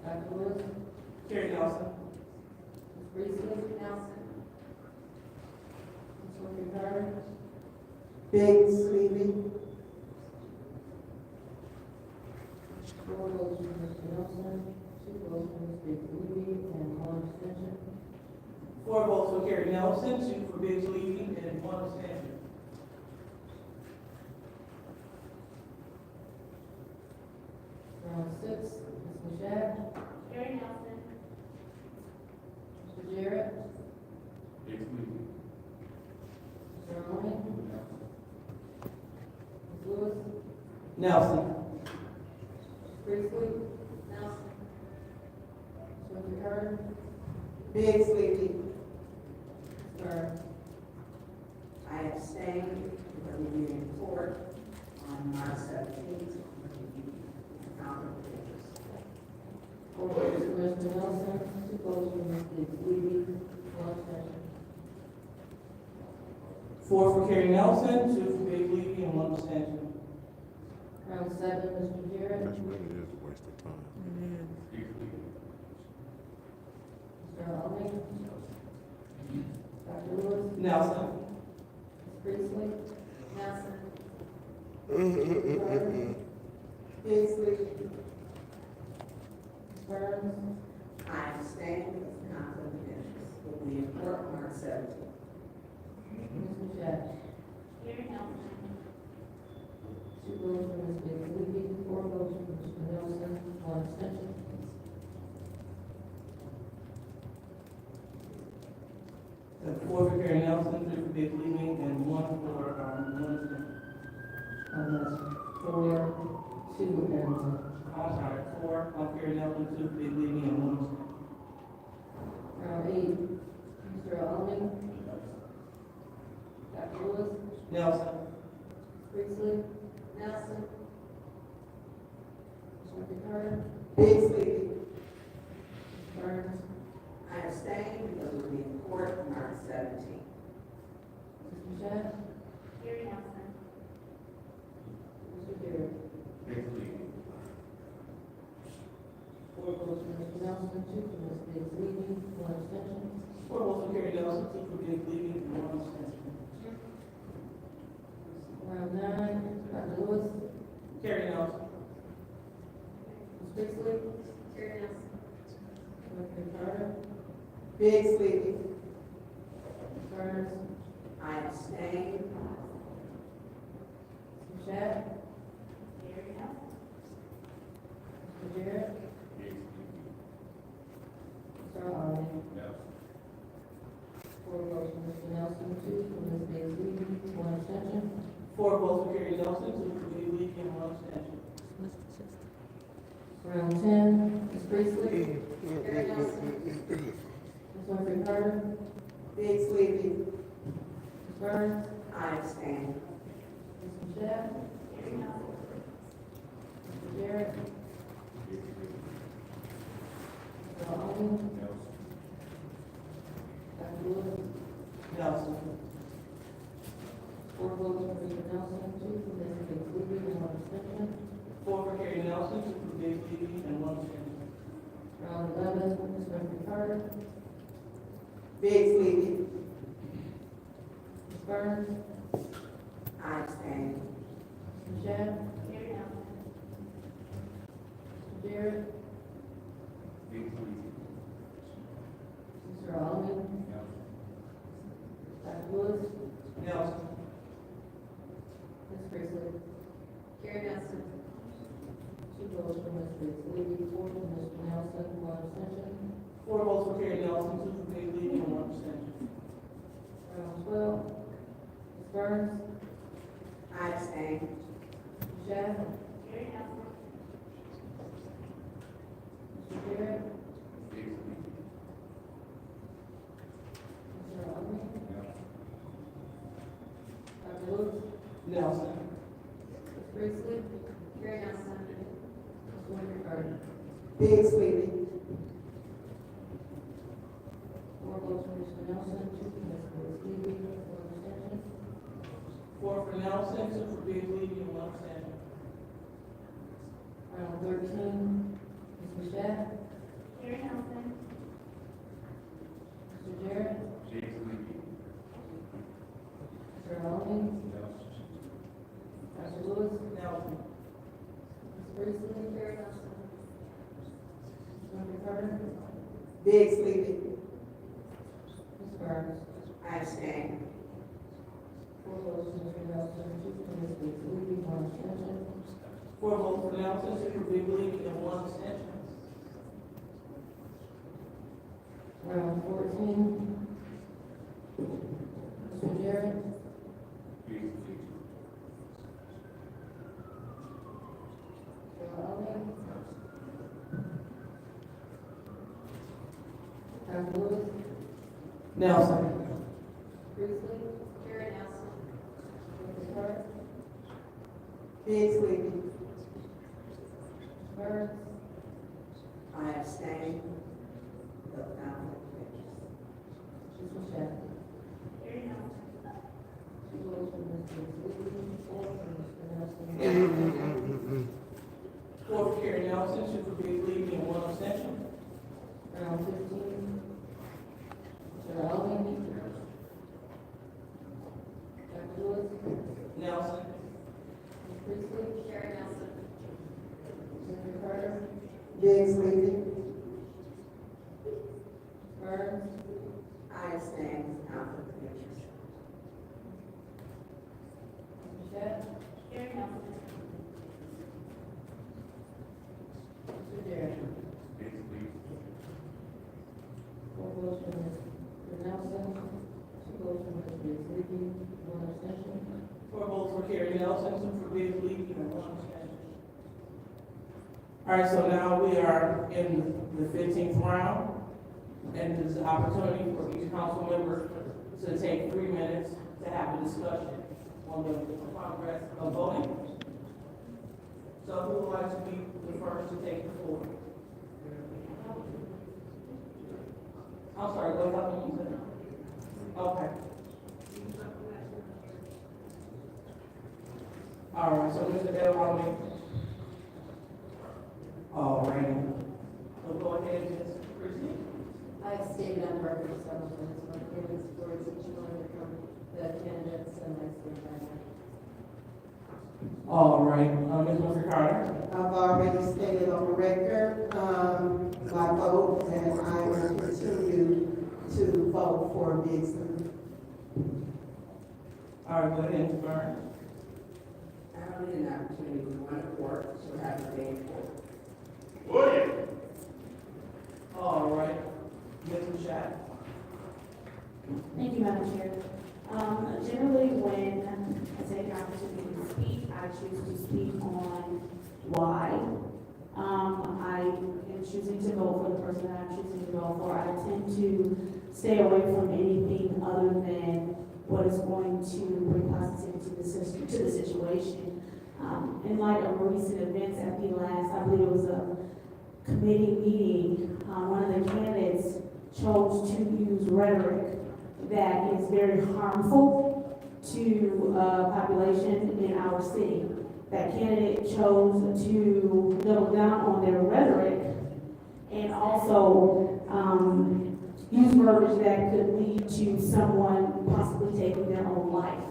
Dr. Lewis, Carrie Nelson. Ms. Priestley, Nelson. Ms. Winfrey Carter, Big Sleepy. four votes for Mr. Nelson, two votes for Ms. Biggs Levy, and one abstention. 4 votes for Carrie Nelson, 2 for Biggs Levy, and 1 abstention. Round 6, Ms. Mashat, Gary Nelson. Mr. Jarrett, Biggs Levy. Mr. Mahoney, Ms. Lewis, Nelson. Priestley, Nelson. Ms. Winfrey Carter, Big Sleepy. Ms. Burns. I abstain because we'll be in court on March 17th. Conflict of interest. 4 votes for Mr. Nelson, 2 votes for Ms. Biggs Levy, 1 abstention. 4 for Carrie Nelson, 2 for Biggs Levy, and 1 abstention. Round 7, Mr. Jarrett, That really is a waste of time. Biggs Levy. Mr. Alden, Dr. Lewis, Nelson. Ms. Priestley, Nelson. Big Sleepy. Ms. Burns, I abstain because of conflict of interest. We'll be in court on March 17th. Ms. Mashat. Gary Nelson. 2 votes for Ms. Biggs Levy, 4 votes for Mr. Nelson, 1 abstention. That's 4 for Carrie Nelson, 3 for Biggs Levy, and 1 for, 1 abstention. That's 4, 2, and 1. I'm sorry, 4 on Carrie Nelson, 2 for Biggs Levy, and 1 abstention. Round 8, Mr. Alden, Dr. Lewis, Nelson. Priestley, Nelson. Ms. Winfrey Carter, Big Sleepy. Ms. Burns, I abstain because we'll be in court on March 17th. Ms. Mashat, Gary Nelson. Mr. Jarrett. Biggs Levy. 4 votes for Mr. Nelson, 2 for Ms. Biggs Levy, 1 abstention. 4 votes for Carrie Nelson, 2 for Biggs Levy, and 1 abstention. Round 9, Dr. Lewis, Carrie Nelson. Ms. Priestley, Gary Nelson. Ms. Winfrey Carter, Big Sleepy. Ms. Burns, I abstain. Ms. Mashat, Gary Nelson. Mr. Jarrett, Biggs Levy. Mr. Alden. Nelson. 4 votes for Mr. Nelson, 2 for Ms. Biggs Levy, 1 abstention. 4 votes for Carrie Nelson, 2 for Biggs Levy, and 1 abstention. Mr. Chester. Round 10, Ms. Priestley, Gary Nelson. Ms. Winfrey Carter, Big Sleepy. Ms. Burns, I abstain. Ms. Mashat, Gary Nelson. Mr. Jarrett, Biggs Levy. Mr. Alden, Nelson. Dr. Lewis, Nelson. 4 votes for Mr. Nelson, 2 for Ms. Biggs Levy, and 1 abstention. 4 for Carrie Nelson, 2 for Biggs Levy, and 1 abstention. Round 11, Ms. Winfrey Carter, Big Sleepy. Ms. Burns, I abstain. Ms. Mashat, Gary Nelson. Mr. Jarrett, Biggs Levy. Mr. Alden, Nelson. Dr. Lewis, Nelson. Ms. Priestley. Gary Nelson. 2 votes for Ms. Biggs Levy, 4 for Mr. Nelson, 1 abstention. 4 votes for Carrie Nelson, 2 for Biggs Levy, and 1 abstention. Round 12, Ms. Burns, I abstain. Ms. Mashat, Gary Nelson. Mr. Jarrett, Biggs Levy. Mr. Alden, Nelson. Dr. Lewis, Nelson. Ms. Priestley, Gary Nelson. Winfrey Carter. Biggs Levy. 4 votes for Mr. Nelson, 2 for Ms. Briggs Levy, 1 abstention. 4 for Nelson, 2 for Big Levy, and 1 abstention. Round 13, Ms. Mashat. Gary Nelson. Mr. Jarrett. James Levy. Mr. Maloney. Dr. Lewis. Nelson. Ms. Briggs Levy. Gary Nelson. Winfrey Carter. Biggs Levy. Ms. Burns. I abstain. 4 votes for Mr. Nelson, 2 for Ms. Briggs Levy, 1 abstention. 4 votes for Nelson, 2 for Big Levy, and 1 abstention. Round 14, Mr. Jarrett. James Levy. Mr. Maloney. Dr. Lewis. Nelson. Briggs Levy. Gary Nelson. Winfrey Carter. Biggs Levy. Burns. I abstain. The conflict of interest. Ms. Mashat. Gary Nelson. 2 votes for Ms. Briggs Levy, 4 for Mr. Nelson. 4 for Carrie Nelson, 2 for Big Levy, and 1 abstention. Round 15, Mr. Maloney. Dr. Lewis. Nelson. Ms. Briggs Levy. Gary Nelson. Winfrey Carter. Biggs Levy. Burns. I abstain. Conflict of interest. Ms. Mashat. Gary Nelson. Mr. Jarrett. James Levy. 4 votes for Mr. Nelson, 2 votes for Ms. Briggs Levy, 1 abstention. 4 votes for Carrie Nelson, 2 for Big Levy, and 1 abstention. All right, so now we are in the 15th round, and there's an opportunity for each council member to take 3 minutes to have a discussion on the progress of voting. So who would like to be the first to take the floor? I'm sorry, what about you said? Okay. All right, so Mr. Delromey. All right. So go ahead, Ms. Christie. I've stated on record several times, my feelings towards each one of the candidates, and I stand by that. All right, Ms. Winfrey Carter. I've already stated on the record, my vote, and I will continue to vote for Biggs Levy. All right, go ahead, Ms. Burns. I don't need an opportunity to go to court, so have a day in court. William. All right, Ms. Mashat. Thank you, Madam Chair. Generally, when I take an opportunity to speak, I choose to speak on why I am choosing to vote for the person that I'm choosing to vote for. I tend to stay away from anything other than what is going to bring positivity to the situation. In light of recent events at the last, I believe it was a committee meeting, one of the candidates chose to use rhetoric that is very harmful to population in our city. That candidate chose to double down on their rhetoric and also use verbiage that could lead to someone possibly taking their own life.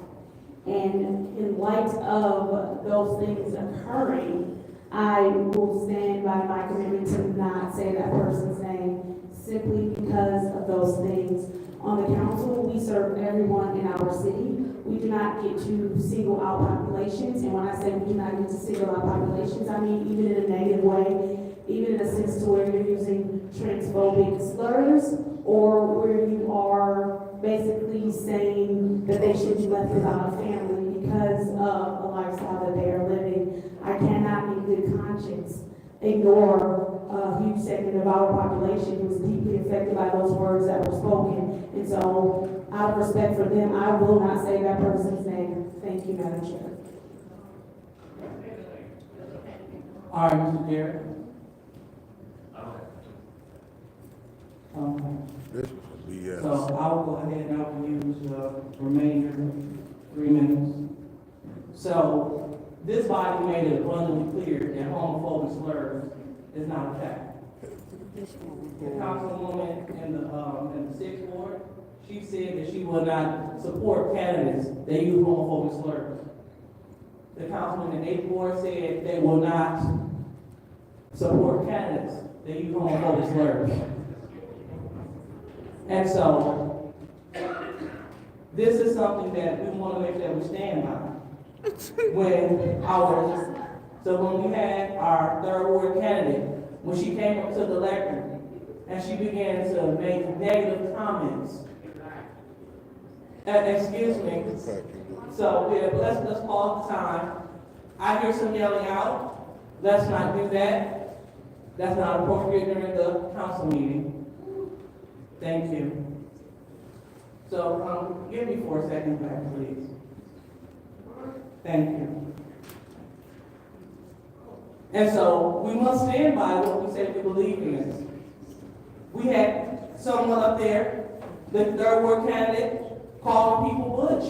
And in light of those things occurring, I will stand by my commitment to not say that person's name simply because of those things. On the council, we serve everyone in our city. We do not get to single out populations, and when I say we do not get to single out populations, I mean even in a negative way, even in a sense to where you're using transphobic slurs, or where you are basically saying that they should be left without a family because of a lifestyle that they are living. I cannot in good conscience ignore a huge segment of our population who is deeply affected by those words that were spoken. And so, out of respect for them, I will not say that person's name. Thank you, Madam Chair. All right, Mr. Garrett. This was BS. So I will go ahead and I will use the remainder 3 minutes. So this body made it abundantly clear that homophobic slurs is not a fact. The councilwoman in the sixth ward, she said that she will not support candidates that use homophobic slurs. The councilman in the eighth ward said they will not support candidates that use homophobic slurs. And so, this is something that we want to make sure we stand by. When we had our third ward candidate, when she came up to the lectern and she began to make negative comments. Excuse me. So let's pause the time. I hear some yelling out. Let's not do that. That's not appropriate during the council meeting. Thank you. So give me 4 seconds back, please. Thank you. And so we must stand by what we say we believe in. We had someone up there, the third ward candidate, calling people butch.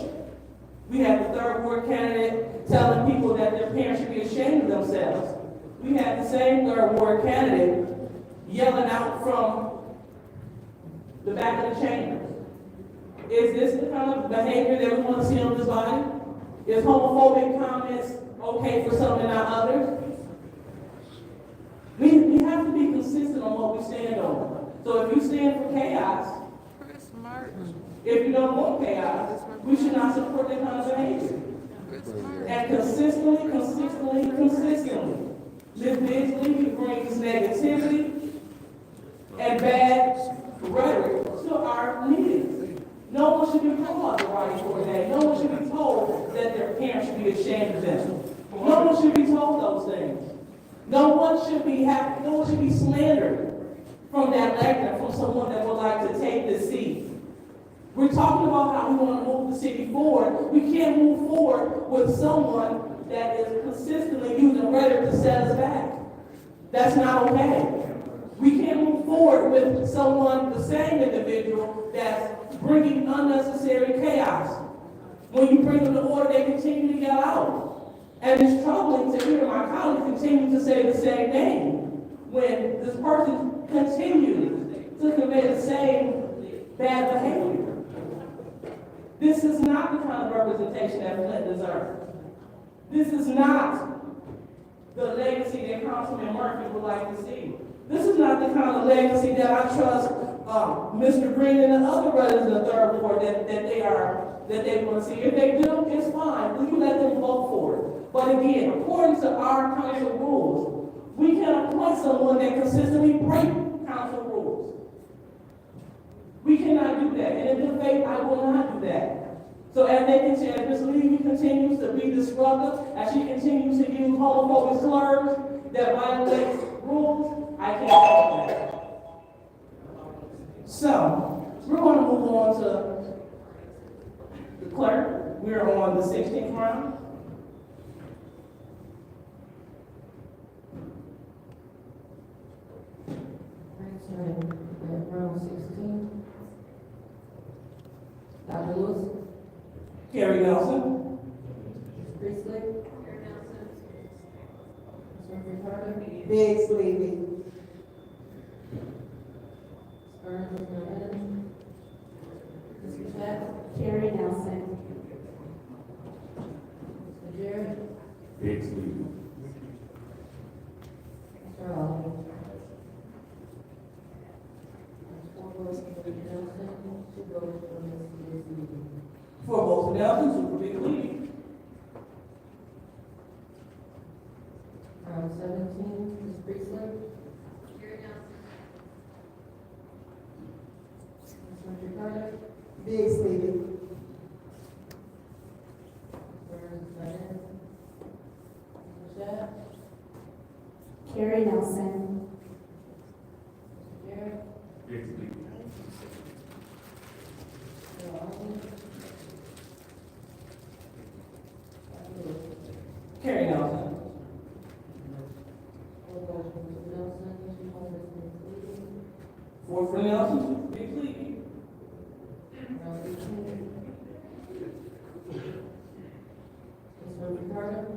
We had the third ward candidate telling people that their parents should be ashamed of themselves. We had the same third ward candidate yelling out from the back of the chamber. Is this the kind of behavior that we want to see on this body? Is homophobic comments okay for some and not others? We have to be consistent on what we stand on. So if you stand for chaos, if you don't want chaos, we should not support that kind of behavior. And consistently, Ms. Bigsley brings negativity and bad rhetoric to our meetings. No one should be told about the right for that. No one should be told that their parents should be ashamed of them. No one should be told those things. No one should be slandered from that lecture from someone that would like to take the seat. We're talking about how we want to move the city forward. We can't move forward with someone that is consistently using rhetoric to set us back. That's not okay. We can't move forward with someone, the same individual, that's bringing unnecessary chaos. When you bring them to order, they continue to yell out. And it's troubling to hear my colleagues continue to say the same thing when this person continues to convey the same bad behavior. This is not the kind of representation that Flint deserves. This is not the legacy that Councilman Murphy would like to see. This is not the kind of legacy that I trust Mr. Green and the other brothers in the third ward that they want to see. If they do, it's fine. We can let them vote for it. But again, according to our council rules, we can appoint someone that consistently breaks council rules. We cannot do that. And in good faith, I will not do that. So as Ms. Levy continues to be disruptive, as she continues to use homophobic slurs that violates rules, I can't do that. So, we're going to move on to the clerk. We're on the 16th round. Round 16. Dr. Lewis. Carrie Nelson. Priestley. Mr. Carter. Biggs Levy. Burns, Mr. Evans. Mr. Chat. Carrie Nelson. Mr. Jerry. Bigsley. Mr. Hall. 4 votes for Mr. Nelson, 2 votes for Ms. Levy. 4 votes for Nelson, 2 for Big Levy. Round 17, Ms. Priestley. Mr. Carter. Biggs Levy. Burns, Mr. Evans. Mr. Chat. Carrie Nelson. Mr. Jerry. Bigsley. Mr. Hall. Carrie Nelson. Carter.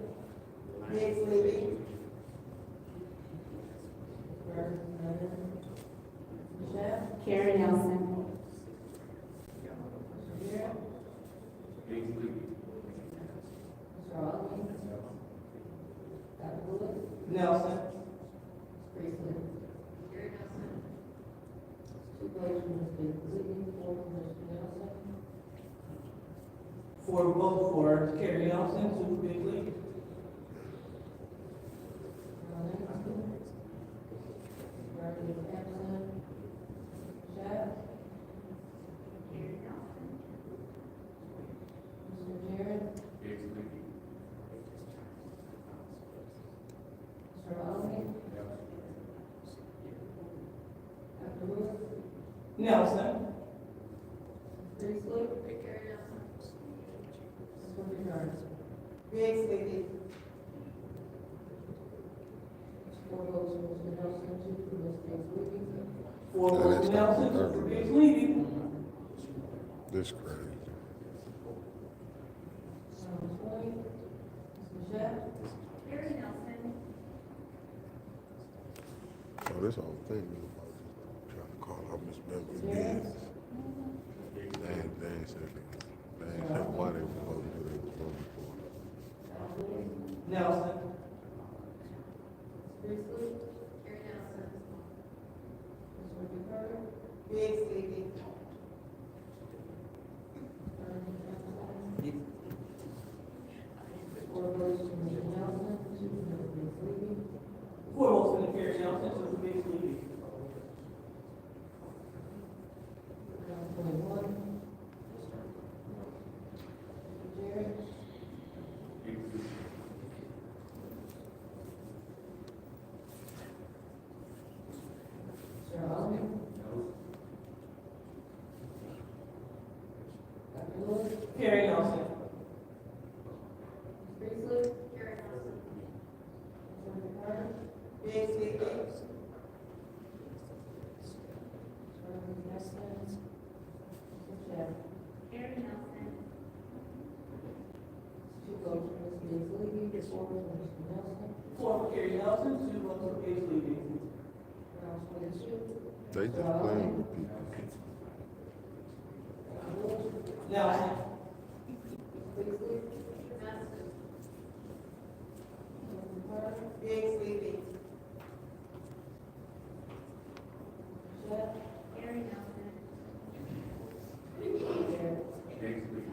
Biggs Levy. Michelle. Carrie Nelson. Mr. Garrett. Biggs League. Mr. Alden. Dr. Lewis. Nelson. Priestley. Two votes for Ms. Biggs Levy, four for Mr. Nelson. 4 votes for Carrie Nelson, 2 for Biggs League. Vernon is absent. Shaq. Mr. Jarrett. Biggs League. Mr. Alden. Dr. Lewis. Nelson. Priestley. Mr. Ricard. Biggs Levy. 4 votes for Mr. Nelson, 2 for Ms. Biggs Levy. 4 votes for Nelson, 2 for Biggs League. This crazy. Round 20. Ms. Shaq. So this whole thing is about trying to call out Miss Beverly Biggs. They ain't said why they were voting for they was voting for. Nelson. Priestley. Mr. Ricard. Biggs Levy. Four votes for Mr. Nelson, 2 for Ms. Biggs Levy. 4 votes for Carrie Nelson, 2 for Biggs League. Round 21. Mr. Jarrett. Biggs League. Mr. Alden. Dr. Lewis. Carrie Nelson. Priestley. Mr. Ricard. Biggs Levy. Vernon is absent. Mr. Shaq. 2 votes for Ms. Biggs Levy, 4 for Mr. Nelson. 4 for Carrie Nelson, 2 votes for Biggs League. Round 22. They just playing with people. Dr. Lewis. Nelson. Priestley. Mr. Ricard. Biggs Levy. Shaq. Jarrett. Biggs League.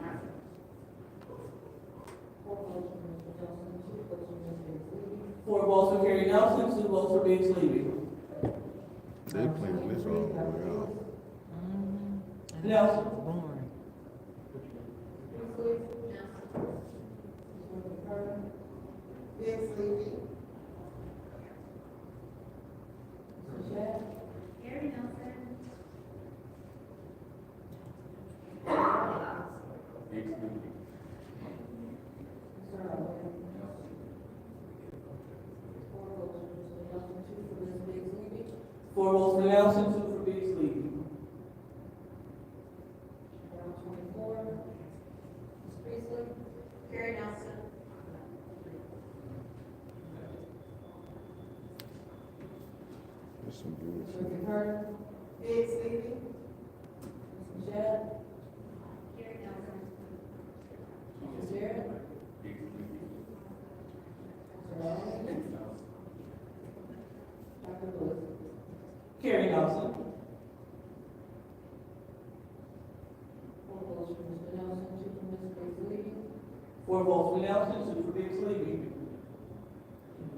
4 votes for Mr. Nelson, 2 votes for Ms. Biggs Levy. 4 votes for Carrie Nelson, 2 votes for Biggs League. They playing this all the way out. Nelson. Born. Priestley. Mr. Ricard. Biggs Levy. Mr. Shaq. Biggs League. Mr. Alden. 4 votes for Mr. Nelson, 2 for Ms. Biggs Levy. 4 votes for Nelson, 2 for Biggs League. Round 24. Ms. Priestley. There's some Mr. bullshit. Ricard. Biggs Levy. Mr. Shaq. Mr. Jarrett. Biggs League. Mr. Alden. Dr. Lewis. Carrie Nelson. 4 votes for Mr. Nelson, 2 for Ms. Biggs Levy. 4 votes for Nelson, 2 for Biggs League.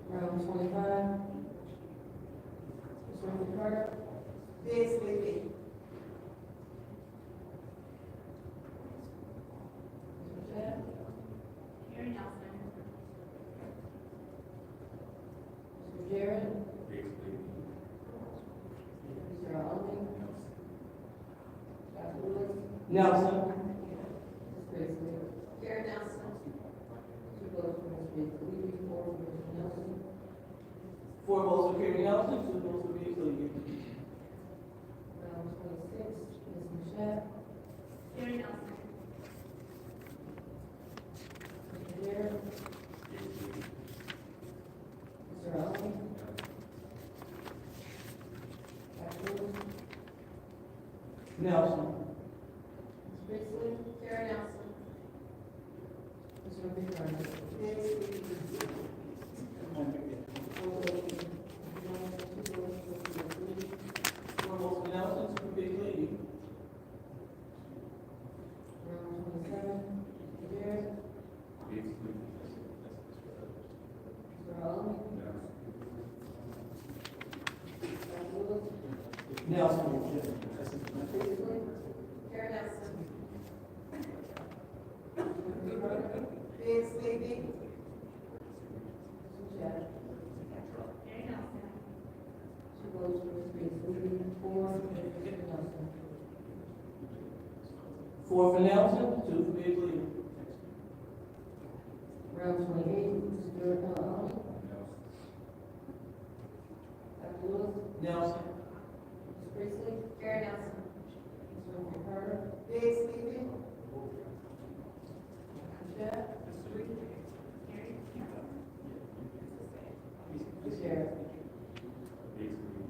Round 25. Mr. Ricard. Biggs Levy. Mr. Shaq. Mr. Jarrett. Biggs League. Mr. Alden. Dr. Lewis. Nelson. Ms. Priestley. 2 votes for Ms. Biggs Levy, 4 for Mr. Nelson. 4 votes for Carrie Nelson, 2 votes for Biggs League. Round 26. Ms. Michelle. Mr. Jarrett. Nelson. Priestley, Karen Nelson. Mr. McFerrin. Four votes for Nelson, two for Big Lady. Round 27, Jared. Basically, Mr. Allen. Dr. Lewis. Nelson. Priestley. Karen Nelson. Big Sleepy. Chad. Karen Nelson. Two votes for Ms. Priestley, four for Mr. Nelson. Four for Nelson, two for Big Lady. Round 28, Mr. Allen. Dr. Lewis. Nelson. Ms. Priestley. Karen Nelson. Mr. McFerrin. Big Sleepy. Chad. Jared. basically,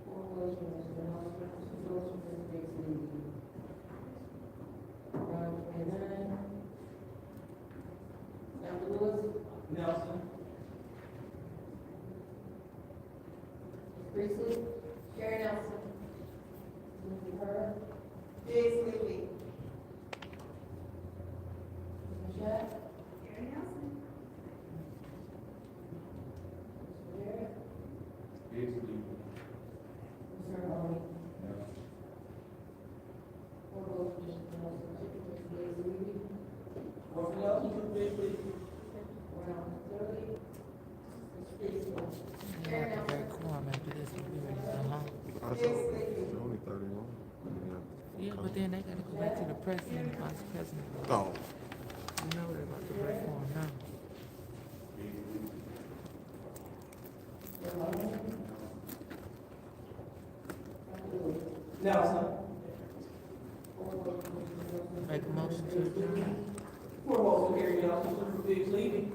Four votes for Mr. Nelson, two votes for Ms. Priestley. Round 29. Dr. Lewis. Nelson. Ms. Priestley. Karen Nelson. Mr. McFerrin. Big Sleepy. Mr. Chad. Karen Nelson. Mr. Jared. basically, Mr. Allen. Four votes for Mr. Nelson, two for Ms. Priestley. Four for Nelson, two for Big Lady. Round 30. Ms. Priestley. Very calm after this one. We ready to go home. It's only 31. Yeah, but then they gotta go back to the president and vice president. Oh, You know they're about to break for him now. Nelson. Make a motion to adjourn. Four votes for Gary Nelson, two for Big Lady.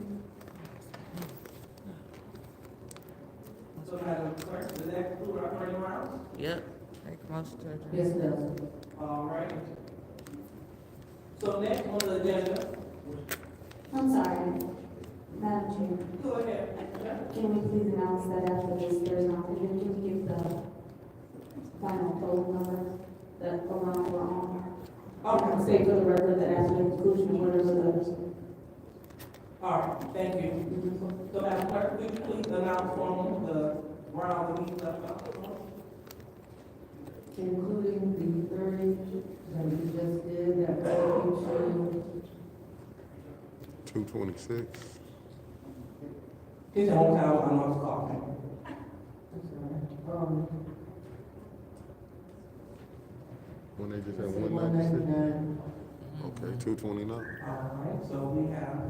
So, Madam Clerk, does that conclude our 30 rounds? Yep. Make a motion to adjourn. Yes, Nelson. All right. So next on the agenda, I'm sorry, Madam Chair. go ahead. Can we please announce that after this, there's not, can we give the final poll number that the line we're on? I'm gonna say for the record that after the conclusion of orders of the. All right, thank you. So Madam Clerk, would you please announce for the round that we left out? Including the 30 that we just did, that brought you 226. He's the whole time I'm on the clock. to, When they just had 196. 199. Okay, 229. All right, so we have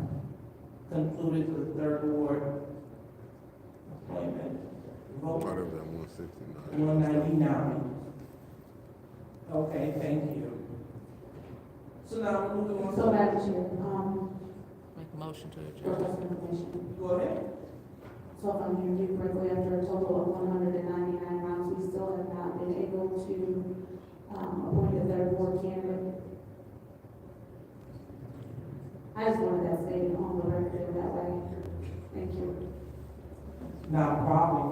concluded the third ward appointment. Vote Whatever that 169. 199. Okay, thank you. So now we're moving on. So, Madam Chair, Make a motion to for adjourn. personal information. Go ahead. So if I'm hearing you correctly, after a total of 199 rounds, we still have not been able to appoint a third board candidate. I just wanted that stated on the record that way. Thank you. Not a problem.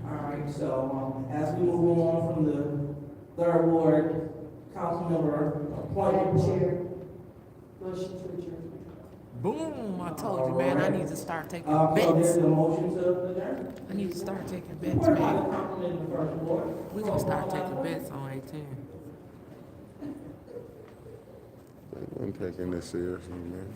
All right, so as we move on from the third ward council member Madam appointment. Chair, motion to adjourn. Boom, I told you, man, I need to start taking So there's bets. a motion to adjourn. I need to start taking bets, We're man. not complimenting the first ward. We gonna start taking bets on 18. They wasn't taking this seriously, man.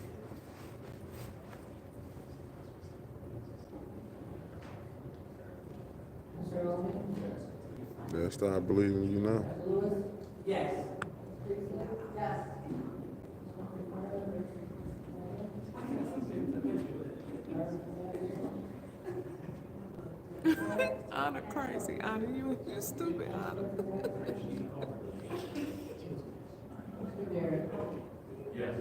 Mr. Allen. They'll start believing you now. Dr. Lewis. Yes. Priestley. Yes. Anna crazy, Anna, you stupid, Anna. Mr. Jared. yes.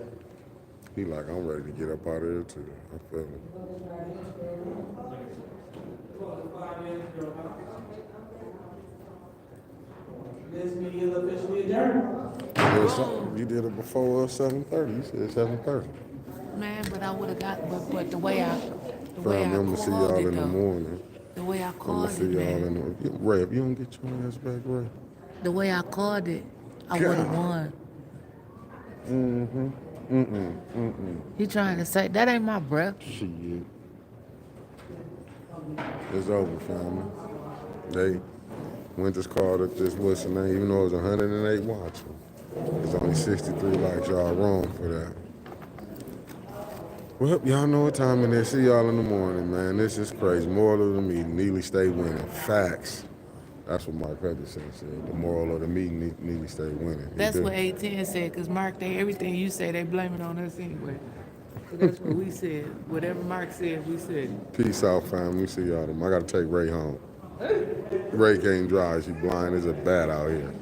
He like, I'm ready to get up out of here too. I feel it. Vote is by Mr. Allen. This meeting is officially adjourned. You did it before 7:30. You said 7:30. Man, but I would have got, but the way I Fam, I'm gonna see called y'all it in the though, morning. the way I I'm gonna called see it, y'all man, in the Ray, if you don't get your ass back, Ray. the way I called it, I would have won. He trying to say, that ain't my breath. Shit. It's over, family. They Winters called it this, what's the name, even though it was 108 watching. There's only 63 likes, y'all wrong for that. Well, y'all know what time it is. See y'all in the morning, man. This is crazy. Moral of the meeting, Neely stay winning. Facts. That's what Mark Hutchinson said. The moral of the meeting, Neely stay winning. That's what 810 said, because Mark, everything you say, they blame it on us anyway. So that's what we said. Whatever Mark said, we said. Peace out, fam. We see y'all tomorrow. I gotta take Ray home. Ray can't drive. She blind as a bat out here.